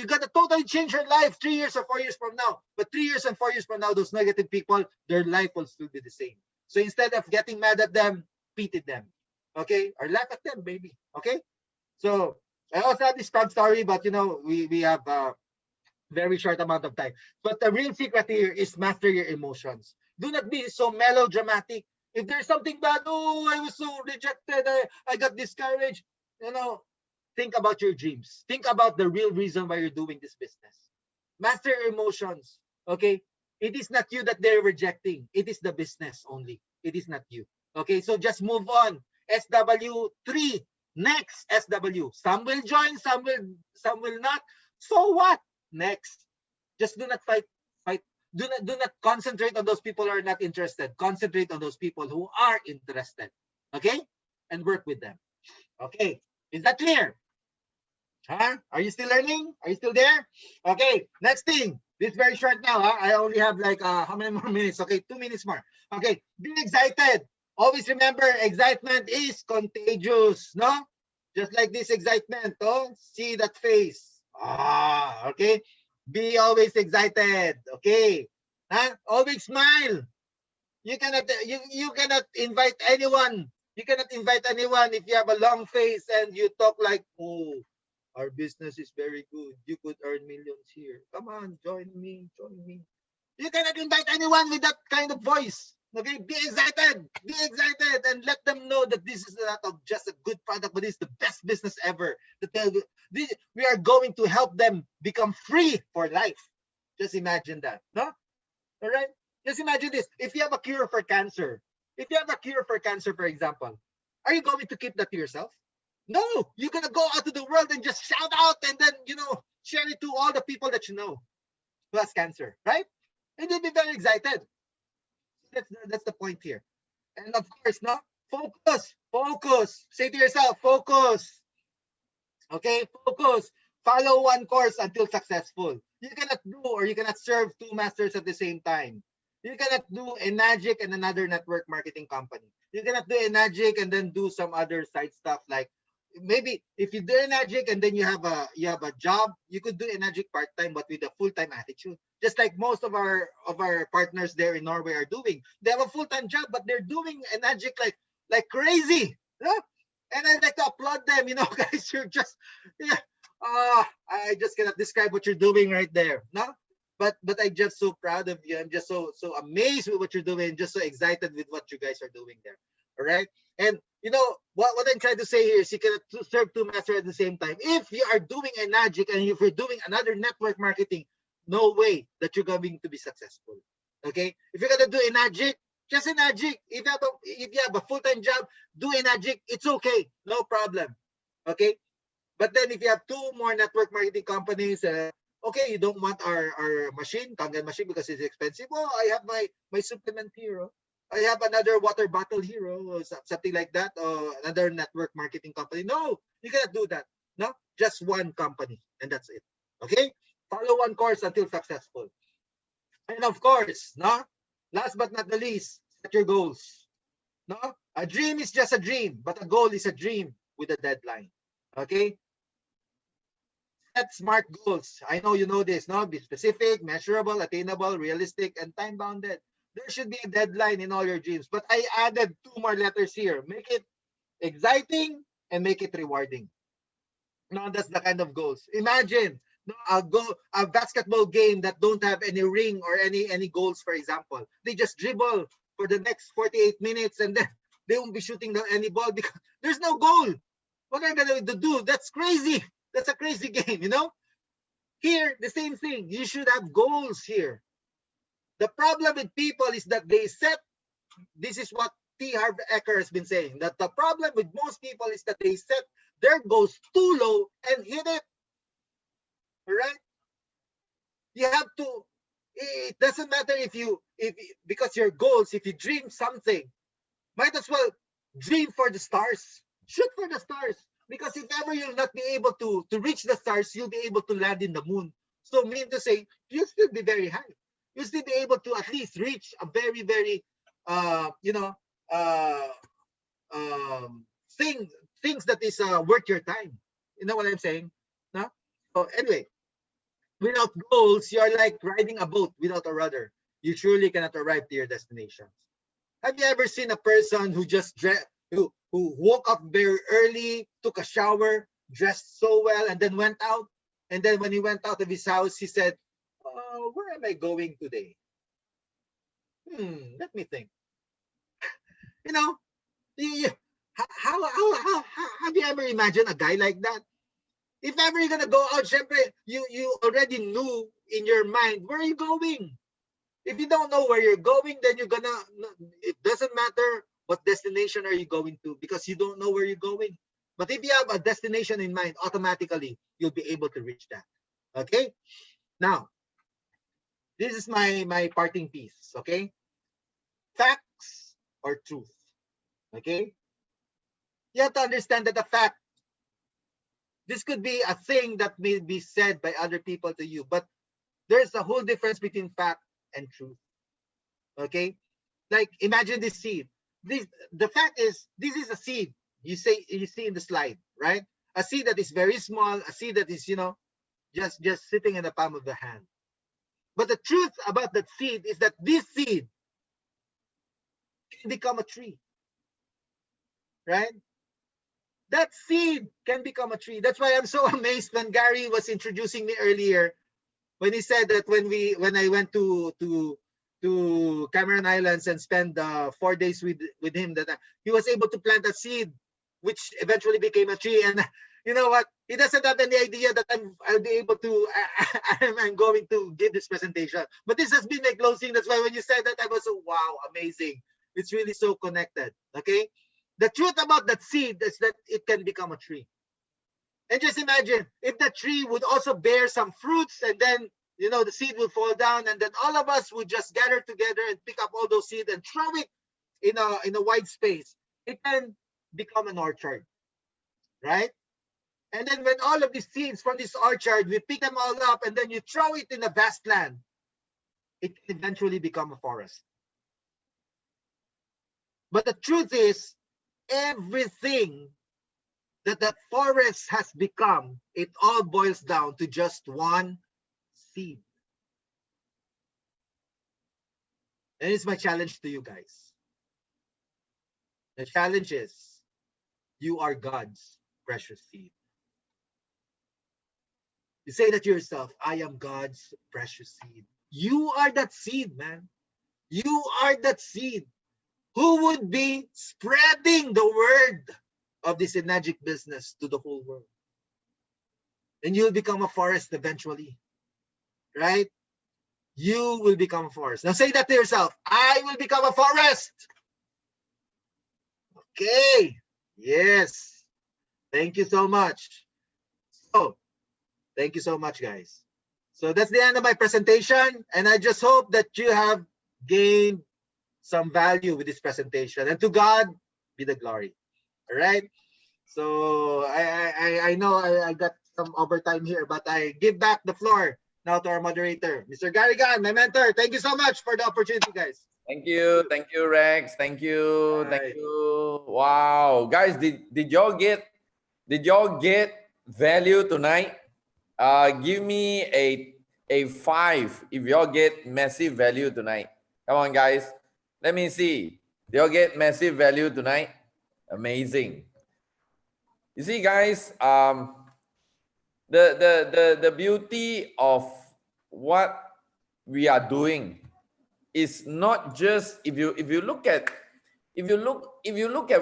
gonna totally change your life 3 years or 4 years from now. But 3 years and 4 years from now, those negative people, their life will still be the same. So instead of getting mad at them, pity them. Okay? Or laugh at them, maybe. Okay? So I also have this fun story, but we have a very short amount of time. But the real secret here is master your emotions. Do not be so melodramatic. If there's something bad, I was so rejected, I got discouraged. Think about your dreams. Think about the real reason why you're doing this business. Master your emotions. Okay? It is not you that they're rejecting. It is the business only. It is not you. Okay? So just move on. SW3. Next, SW. Some will join, some will not. So what? Next. Just do not fight. Do not concentrate on those people who are not interested. Concentrate on those people who are interested. Okay? And work with them. Okay. Is that clear? Huh? Are you still learning? Are you still there? Okay. Next thing. This is very short now. Huh? I only have like how many more minutes? Okay, 2 minutes more. Okay, be excited. Always remember, excitement is contagious. No, just like this excitement. Oh, see that face. Okay. Be always excited. Okay. Huh? Always smile. You cannot invite anyone. You cannot invite anyone if you have a long face and you talk like, oh, our business is very good. You could earn millions here. Come on, join me, join me. You cannot invite anyone with that kind of voice. Okay, be excited, and let them know that this is not just a good product, but it's the best business ever. We are going to help them become free for life. Just imagine that, no? All right. Just imagine this. If you have a cure for cancer, for example, are you going to keep that to yourself? No, you're gonna go out to the world and just shout out, and then share it to all the people that you know who has cancer, right? And you'll be very excited. That's the point here. And of course, no, focus. Say to yourself, focus. Okay, focus. Follow one course until successful. You cannot do or you cannot serve two masters at the same time. You cannot do Enagic and another network marketing company. You cannot do Enagic and then do some other side stuff like maybe if you do Enagic and then you have a job, you could do Enagic part time but with a full time attitude. Just like most of our partners there in Norway are doing. They have a full time job but they're doing Enagic like crazy. Yeah? And I'd like to applaud them. Guys, you're just yeah. I just cannot describe what you're doing right there. No, but I'm just so proud of you. I'm just so amazed with what you're doing. Just so excited with what you guys are doing there. All right. And what I'm trying to say here is you cannot serve two masters at the same time. If you are doing Enagic and if you're doing another network marketing, no way that you're going to be successful. Okay. If you're gonna do Enagic, just Enagic. If you have a full-time job, do Enagic. It's okay. No problem. Okay. But then if you have two more network marketing companies, okay, you don't want our machine, Kangen machine, because it's expensive. Oh, I have my supplement hero. I have another water bottle hero, or something like that, or another network marketing company. No, you cannot do that. No, just one company, and that's it. Okay, follow one course until successful. And of course, no, last but not the least, set your goals. No, a dream is just a dream, but a goal is a dream with a deadline. Okay, set smart goals. I know you know this, no? Be specific, measurable, attainable, realistic, and time-bounded. There should be a deadline in all your dreams. But I added two more letters here. Make it exciting and make it rewarding. No, that's the kind of goals. Imagine no, a basketball game that don't have any ring or any goals, for example. They just dribble for the next 48 minutes and then they won't be shooting any ball because there's no goal. What are they going to do? That's crazy. That's a crazy game. Here, the same thing. You should have goals here. The problem with people is that they set, this is what T. Harv Eker has been saying, that the problem with most people is that they set their goals too low and hit it. All right? You have to, it doesn't matter because your goals, if you dream something, might as well dream for the stars. Shoot for the stars. Because if ever you'll not be able to reach the stars, you'll be able to land in the moon. So mean to say, you'll still be very high. You'll still be able to at least reach a very, very, uh, things that is worth your time. You know what I'm saying? No? So anyway, without goals, you're like riding a boat without a rudder. You surely cannot arrive to your destinations. Have you ever seen a person who just who woke up very early, took a shower, dressed so well, and then went out? And then when he went out of his house, he said, where am I going today? Let me think. You know, how have you ever imagined a guy like that? If ever you're gonna go out, syempre, you already knew in your mind where are you going. If you don't know where you're going, then it doesn't matter what destination are you going to because you don't know where you're going. But if you have a destination in mind, automatically you'll be able to reach that. Okay? Now, this is my parting piece. Okay? Facts or truth. Okay? You have to understand that a fact, this could be a thing that may be said by other people to you, but There's a whole difference between fact and truth. Okay, like imagine this seed. The fact is, this is a seed. You see in the slide, right? A seed that is very small, a seed that is, just sitting in the palm of the hand. But the truth about that seed is that this seed can become a tree, right? That seed can become a tree. That's why I'm so amazed when Gary was introducing me earlier, when he said that when I went to Cameron Islands and spent 4 days with him, that he was able to plant a seed, which eventually became a tree. And you know what? He doesn't have any idea that I'll be able to. I'm going to give this presentation. But this has been my closing. That's why when you said that, I was so wow, amazing. It's really so connected. Okay. The truth about that seed is that it can become a tree. And just imagine if the tree would also bear some fruits, and then the seed will fall down, and then all of us would just gather together and pick up all those seeds and throw it in a wide space. It can become an orchard, right? And then when all of these seeds from this orchard, we pick them all up, and then you throw it in a vast land, it can eventually become a forest. But the truth is, everything that forest has become, it all boils down to just one seed. And it's my challenge to you guys. The challenge is, you are God's precious seed. You say that to yourself, I am God's precious seed. You are that seed, man. You are that seed who would be spreading the word of this Enagic business to the whole world. And you'll become a forest eventually, right? You will become a forest. Now say that to yourself, I will become a forest. Okay. Yes. Thank you so much. So, thank you so much, guys. So that's the end of my presentation. And I just hope that you have gained some value with this presentation. And to God be the glory. All right. So I know I got some overtime here, but I give back the floor now to our moderator, Mr. Gary Gan, my mentor. Thank you so much for the opportunity, guys. Thank you, Rex. Thank you, thank you. Wow, guys, did y'all get value tonight? Give me a 5 if y'all get massive value tonight. Come on, guys. Let me see. Did y'all get massive value tonight? Amazing. You see, guys, the beauty of what we are doing is not just if you look at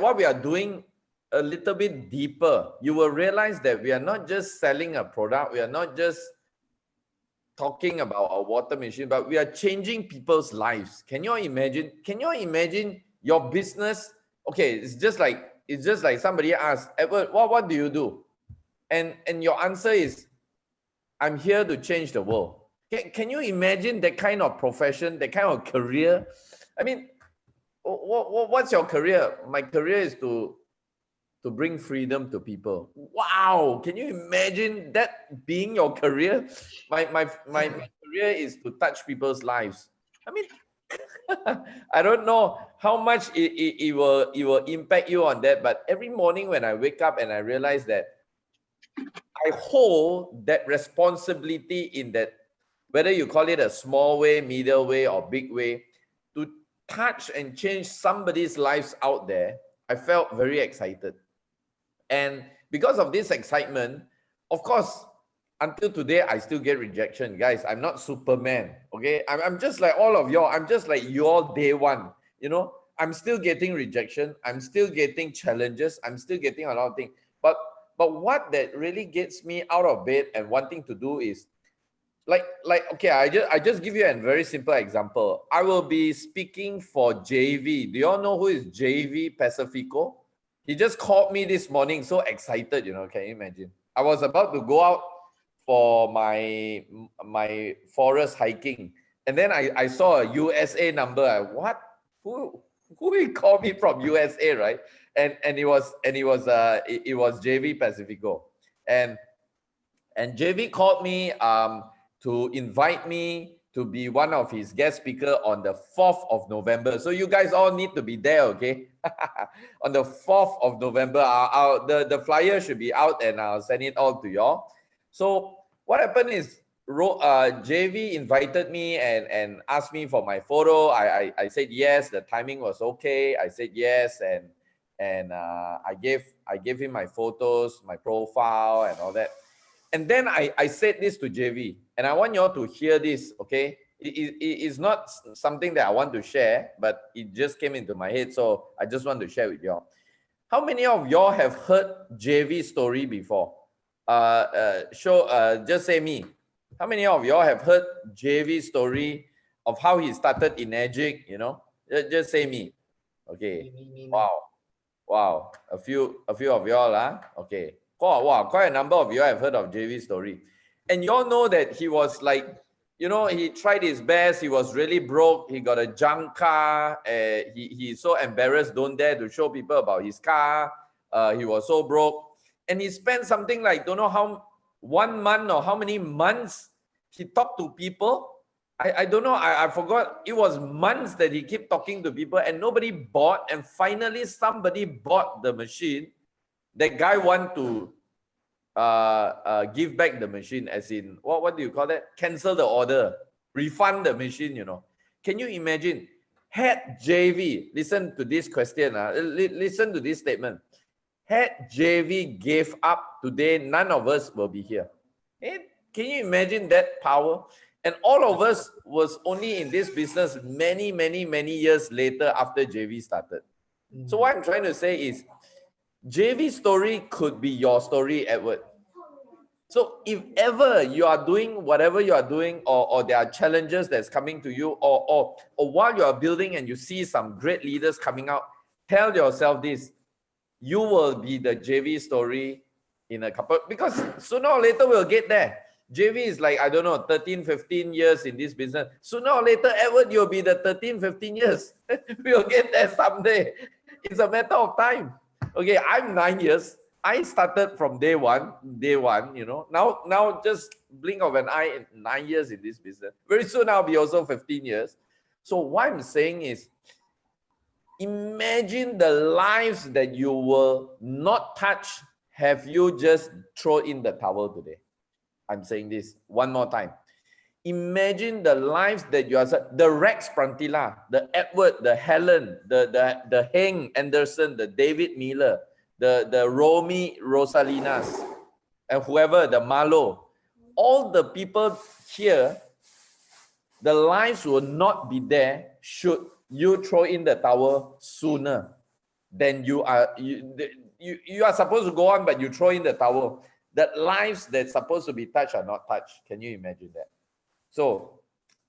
what we are doing a little bit deeper, you will realize that we are not just selling a product, we are not just talking about a water machine, but we are changing people's lives. Can you imagine your business? Okay, it's just like somebody asked, Edward, what do you do? And your answer is, I'm here to change the world. Can you imagine that kind of profession, that kind of career? I mean, what's your career? My career is to bring freedom to people. Wow, can you imagine that being your career? My career is to touch people's lives. I mean, I don't know how much it will impact you on that, but every morning when I wake up and I realize that I hold that responsibility in that, whether you call it a small way, middle way, or big way, to touch and change somebody's lives out there, I felt very excited. And because of this excitement, of course, until today, I still get rejection. Guys, I'm not Superman, okay? I'm just like all of y'all. I'm just like you all day one, I'm still getting rejection. I'm still getting challenges. I'm still getting a lot of things. But what that really gets me out of bed and wanting to do is, like okay, I just give you a very simple example. I will be speaking for JV. Do you all know who is JV Pacifico? He just called me this morning, so excited, can you imagine? I was about to go out for my forest hiking, and then I saw a USA number. What? Who will call me from USA, right? And it was JV Pacifico, and JV called me to invite me to be one of his guest speaker on the 4th of November. So you guys all need to be there, okay? On the 4th of November, the flyer should be out and I'll send it all to y'all. So what happened is, JV invited me and asked me for my photo. I said yes. The timing was okay. I said yes, and I gave him my photos, my profile, and all that. And then I said this to JV, and I want y'all to hear this, okay? It's not something that I want to share, but it just came into my head, so I just want to share with y'all. How many of y'all have heard JV's story before? Just say me. How many of y'all have heard JV's story of how he started Enagic, you know? Just say me. Okay. Me. Wow. A few of y'all, huh? Okay. Wow, quite a number of you have heard of JV's story. And you all know that he was like, you know, he tried his best. He was really broke. He got a junk car. He's so embarrassed, don't dare to show people about his car. He was so broke. And he spent something like, don't know how, 1 month or how many months he talked to people. I don't know. I forgot. It was months that he kept talking to people and nobody bought. And finally, somebody bought the machine. That guy want to give back the machine, as in, what do you call that? Cancel the order, refund the machine, you know. Can you imagine? Had JV, listen to this question, listen to this statement. Had JV gave up today, none of us will be here. Can you imagine that power? And all of us was only in this business many years later after JV started. So what I'm trying to say is, JV's story could be your story, Edward. So if ever you are doing whatever you are doing, or there are challenges that's coming to you, or while you are building and you see some great leaders coming out, tell yourself this: you will be the JV story in a couple, because sooner or later we'll get there. JV is like, I don't know, 13, 15 years in this business. Sooner or later, Edward, you'll be the 13, 15 years. We'll get there someday. It's a matter of time. Okay, I'm 9 years. I started from day one, you know. Now just blink of an eye, 9 years in this business. Very soon I'll be also 15 years. So what I'm saying is, imagine the lives that you will not touch. Have you just throw in the towel today? I'm saying this one more time. Imagine the lives that you are, the Rex Prantila, the Edward, the Helen, the Heng Anderson, the David Miller, the Romy Rosalinas, and whoever, the Malo, all the people here, the lives will not be there should you throw in the towel sooner than you are supposed to go on, but you throw in the towel. That lives that's supposed to be touched are not touched. Can you imagine that? So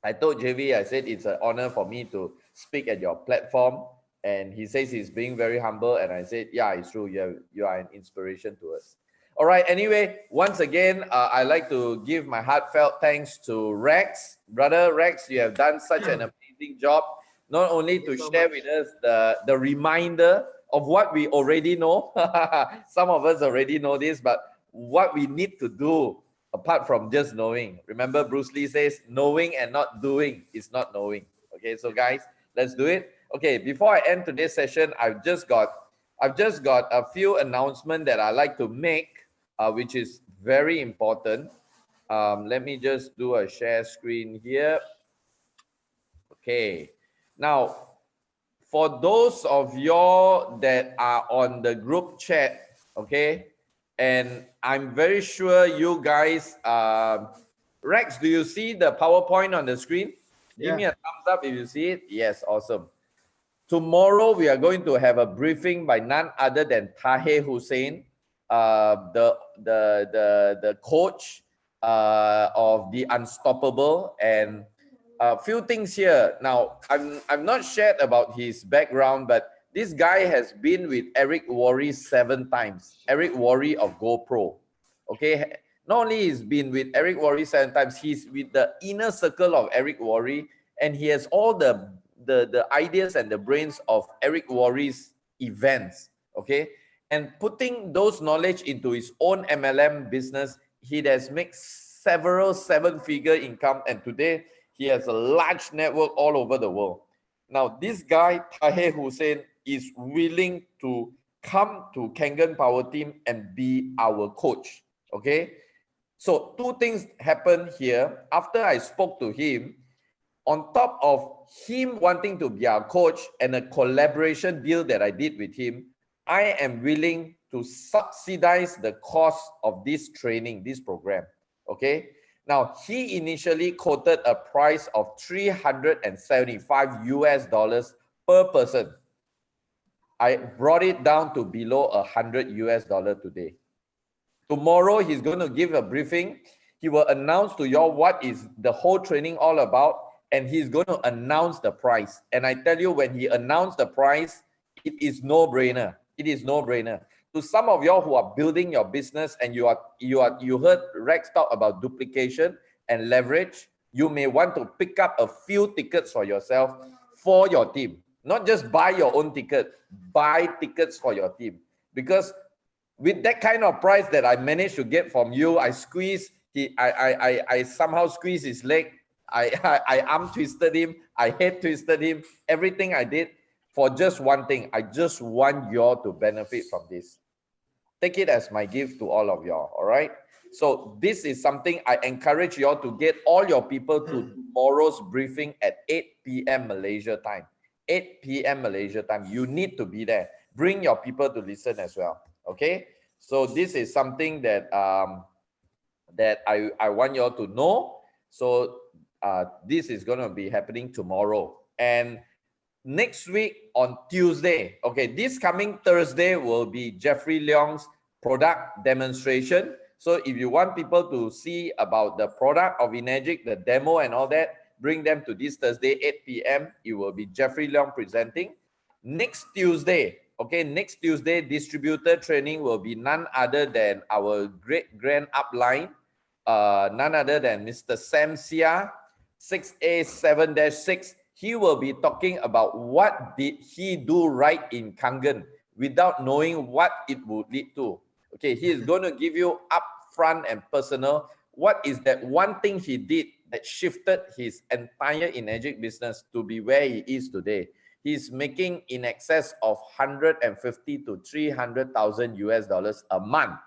I told JV, I said, it's an honor for me to speak at your platform. And he says he's being very humble. And I said, yeah, it's true. You are an inspiration to us. All right. Anyway, once again, I'd like to give my heartfelt thanks to Rex. Brother Rex, you have done such an amazing job, not only to share with us the reminder of what we already know. Some of us already know this, but what we need to do apart from just knowing. Remember, Bruce Lee says, knowing and not doing is not knowing. Okay, so guys, let's do it. Okay, before I end today's session, I've just got a few announcements that I like to make, which is very important. Let me just do a share screen here. Okay, now for those of y'all that are on the group chat, okay, and I'm very sure you guys, Rex, do you see the PowerPoint on the screen? Give me a thumbs up if you see it. Yes, awesome. Tomorrow, we are going to have a briefing by none other than Tahir Hussein, the coach of the Unstoppable. And a few things here. Now, I'm not shared about his background, but this guy has been with Eric Worre 7 times. Eric Worre of GoPro. Okay. Not only he's been with Eric Worre 7 times, he's with the inner circle of Eric Worre, and he has all the ideas and the brains of Eric Worre's events. Okay. And putting those knowledge into his own MLM business, he has made several seven-figure income, and today he has a large network all over the world. Now, this guy, Tahir Hussein, is willing to come to Kangen Power Team and be our coach. Okay. So two things happened here. After I spoke to him, on top of him wanting to be our coach and a collaboration deal that I did with him, I am willing to subsidize the cost of this training, this program. Okay. Now, he initially quoted a price of $375 US per person. I brought it down to below $100 US today. Tomorrow, he's going to give a briefing. He will announce to you all what is the whole training all about, and he's going to announce the price. And I tell you, when he announced the price, it is no-brainer. It is no-brainer. To some of y'all who are building your business and you heard Rex talk about duplication and leverage, you may want to pick up a few tickets for yourself for your team. Not just buy your own ticket, buy tickets for your team. Because with that kind of price that I managed to get from you, I somehow squeezed his leg. I arm twisted him. I head twisted him. Everything I did for just one thing. I just want y'all to benefit from this. Take it as my gift to all of y'all. All right. So this is something I encourage y'all to get all your people to tomorrow's briefing at 8 p.m. Malaysia time. 8 p.m. Malaysia time. You need to be there. Bring your people to listen as well. Okay. So this is something that that I want y'all to know. So this is going to be happening tomorrow. And next week on Tuesday, okay, this coming Thursday will be Jeffrey Leong's product demonstration. So if you want people to see about the product of Enagic, the demo and all that, bring them to this Thursday, 8 p.m. It will be Jeffrey Leong presenting. Next Tuesday, okay, next Tuesday, distributor training will be none other than our great grand upline, none other than Mr. Sam Sia, 6A7-6. He will be talking about what did he do right in Kangen without knowing what it would lead to. Okay, he is going to give you upfront and personal what is that one thing he did that shifted his entire Enagic business to be where he is today. He's making in excess of 150 to 300,000 US dollars a month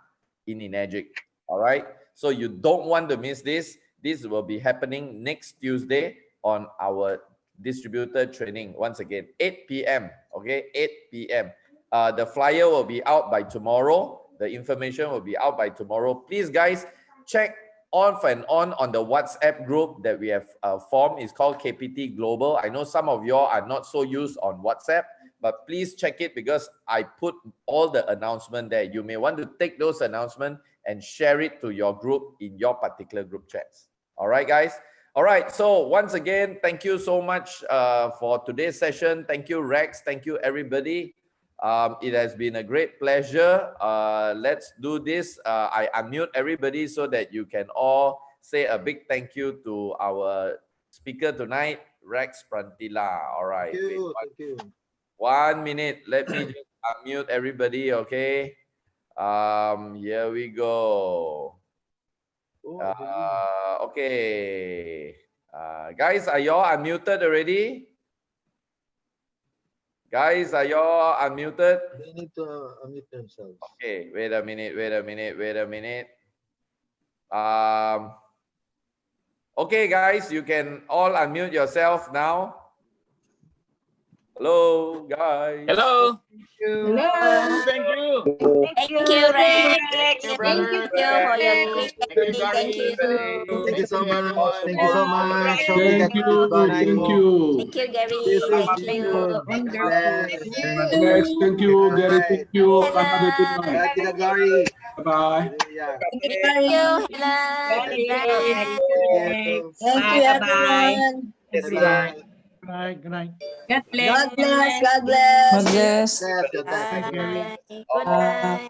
in Enagic. All right. So you don't want to miss this. This will be happening next Tuesday on our distributor training. Once again, 8 p.m. Okay, 8 p.m. The flyer will be out by tomorrow. The information will be out by tomorrow. Please, guys, check off and on the WhatsApp group that we have formed. It's called KPT Global. I know some of y'all are not so used on WhatsApp, but please check it because I put all the announcement there. You may want to take those announcements and share it to your group in your particular group chats. All right, guys. All right. So once again, thank you so much for today's session. Thank you, Rex. Thank you, everybody. It has been a great pleasure. Let's do this. I unmute everybody so that you can all say a big thank you to our speaker tonight, Rex Prantila. All right. Thank you. Thank you. 1 minute. Let me just unmute everybody. Okay. Here we go. Okay. Guys, are y'all unmuted already? Guys, are y'all unmuted? They need to unmute themselves. Okay, wait a minute. Okay, guys, you can all unmute yourself now. Hello, guys. Hello. Hello. Thank you. Thank you, Rex. Thank you, brother. Thank you for your great Thank you, Thank you. Thank you so much. Thank you so much. Thank you. Thank you. Thank you, Gary. See you soon. Thank See you you. soon. God bless. Rex, thank you. Gary, thank you. Helen. Have a good night. Bye, Kila Gary. Bye-bye. Hallelujah. Thank you, Helen. Good night. Thank you. Thank you, everyone. Bye-bye. Bye. Good night. God bless. God bless. Bye. Yes, God bless. Good night.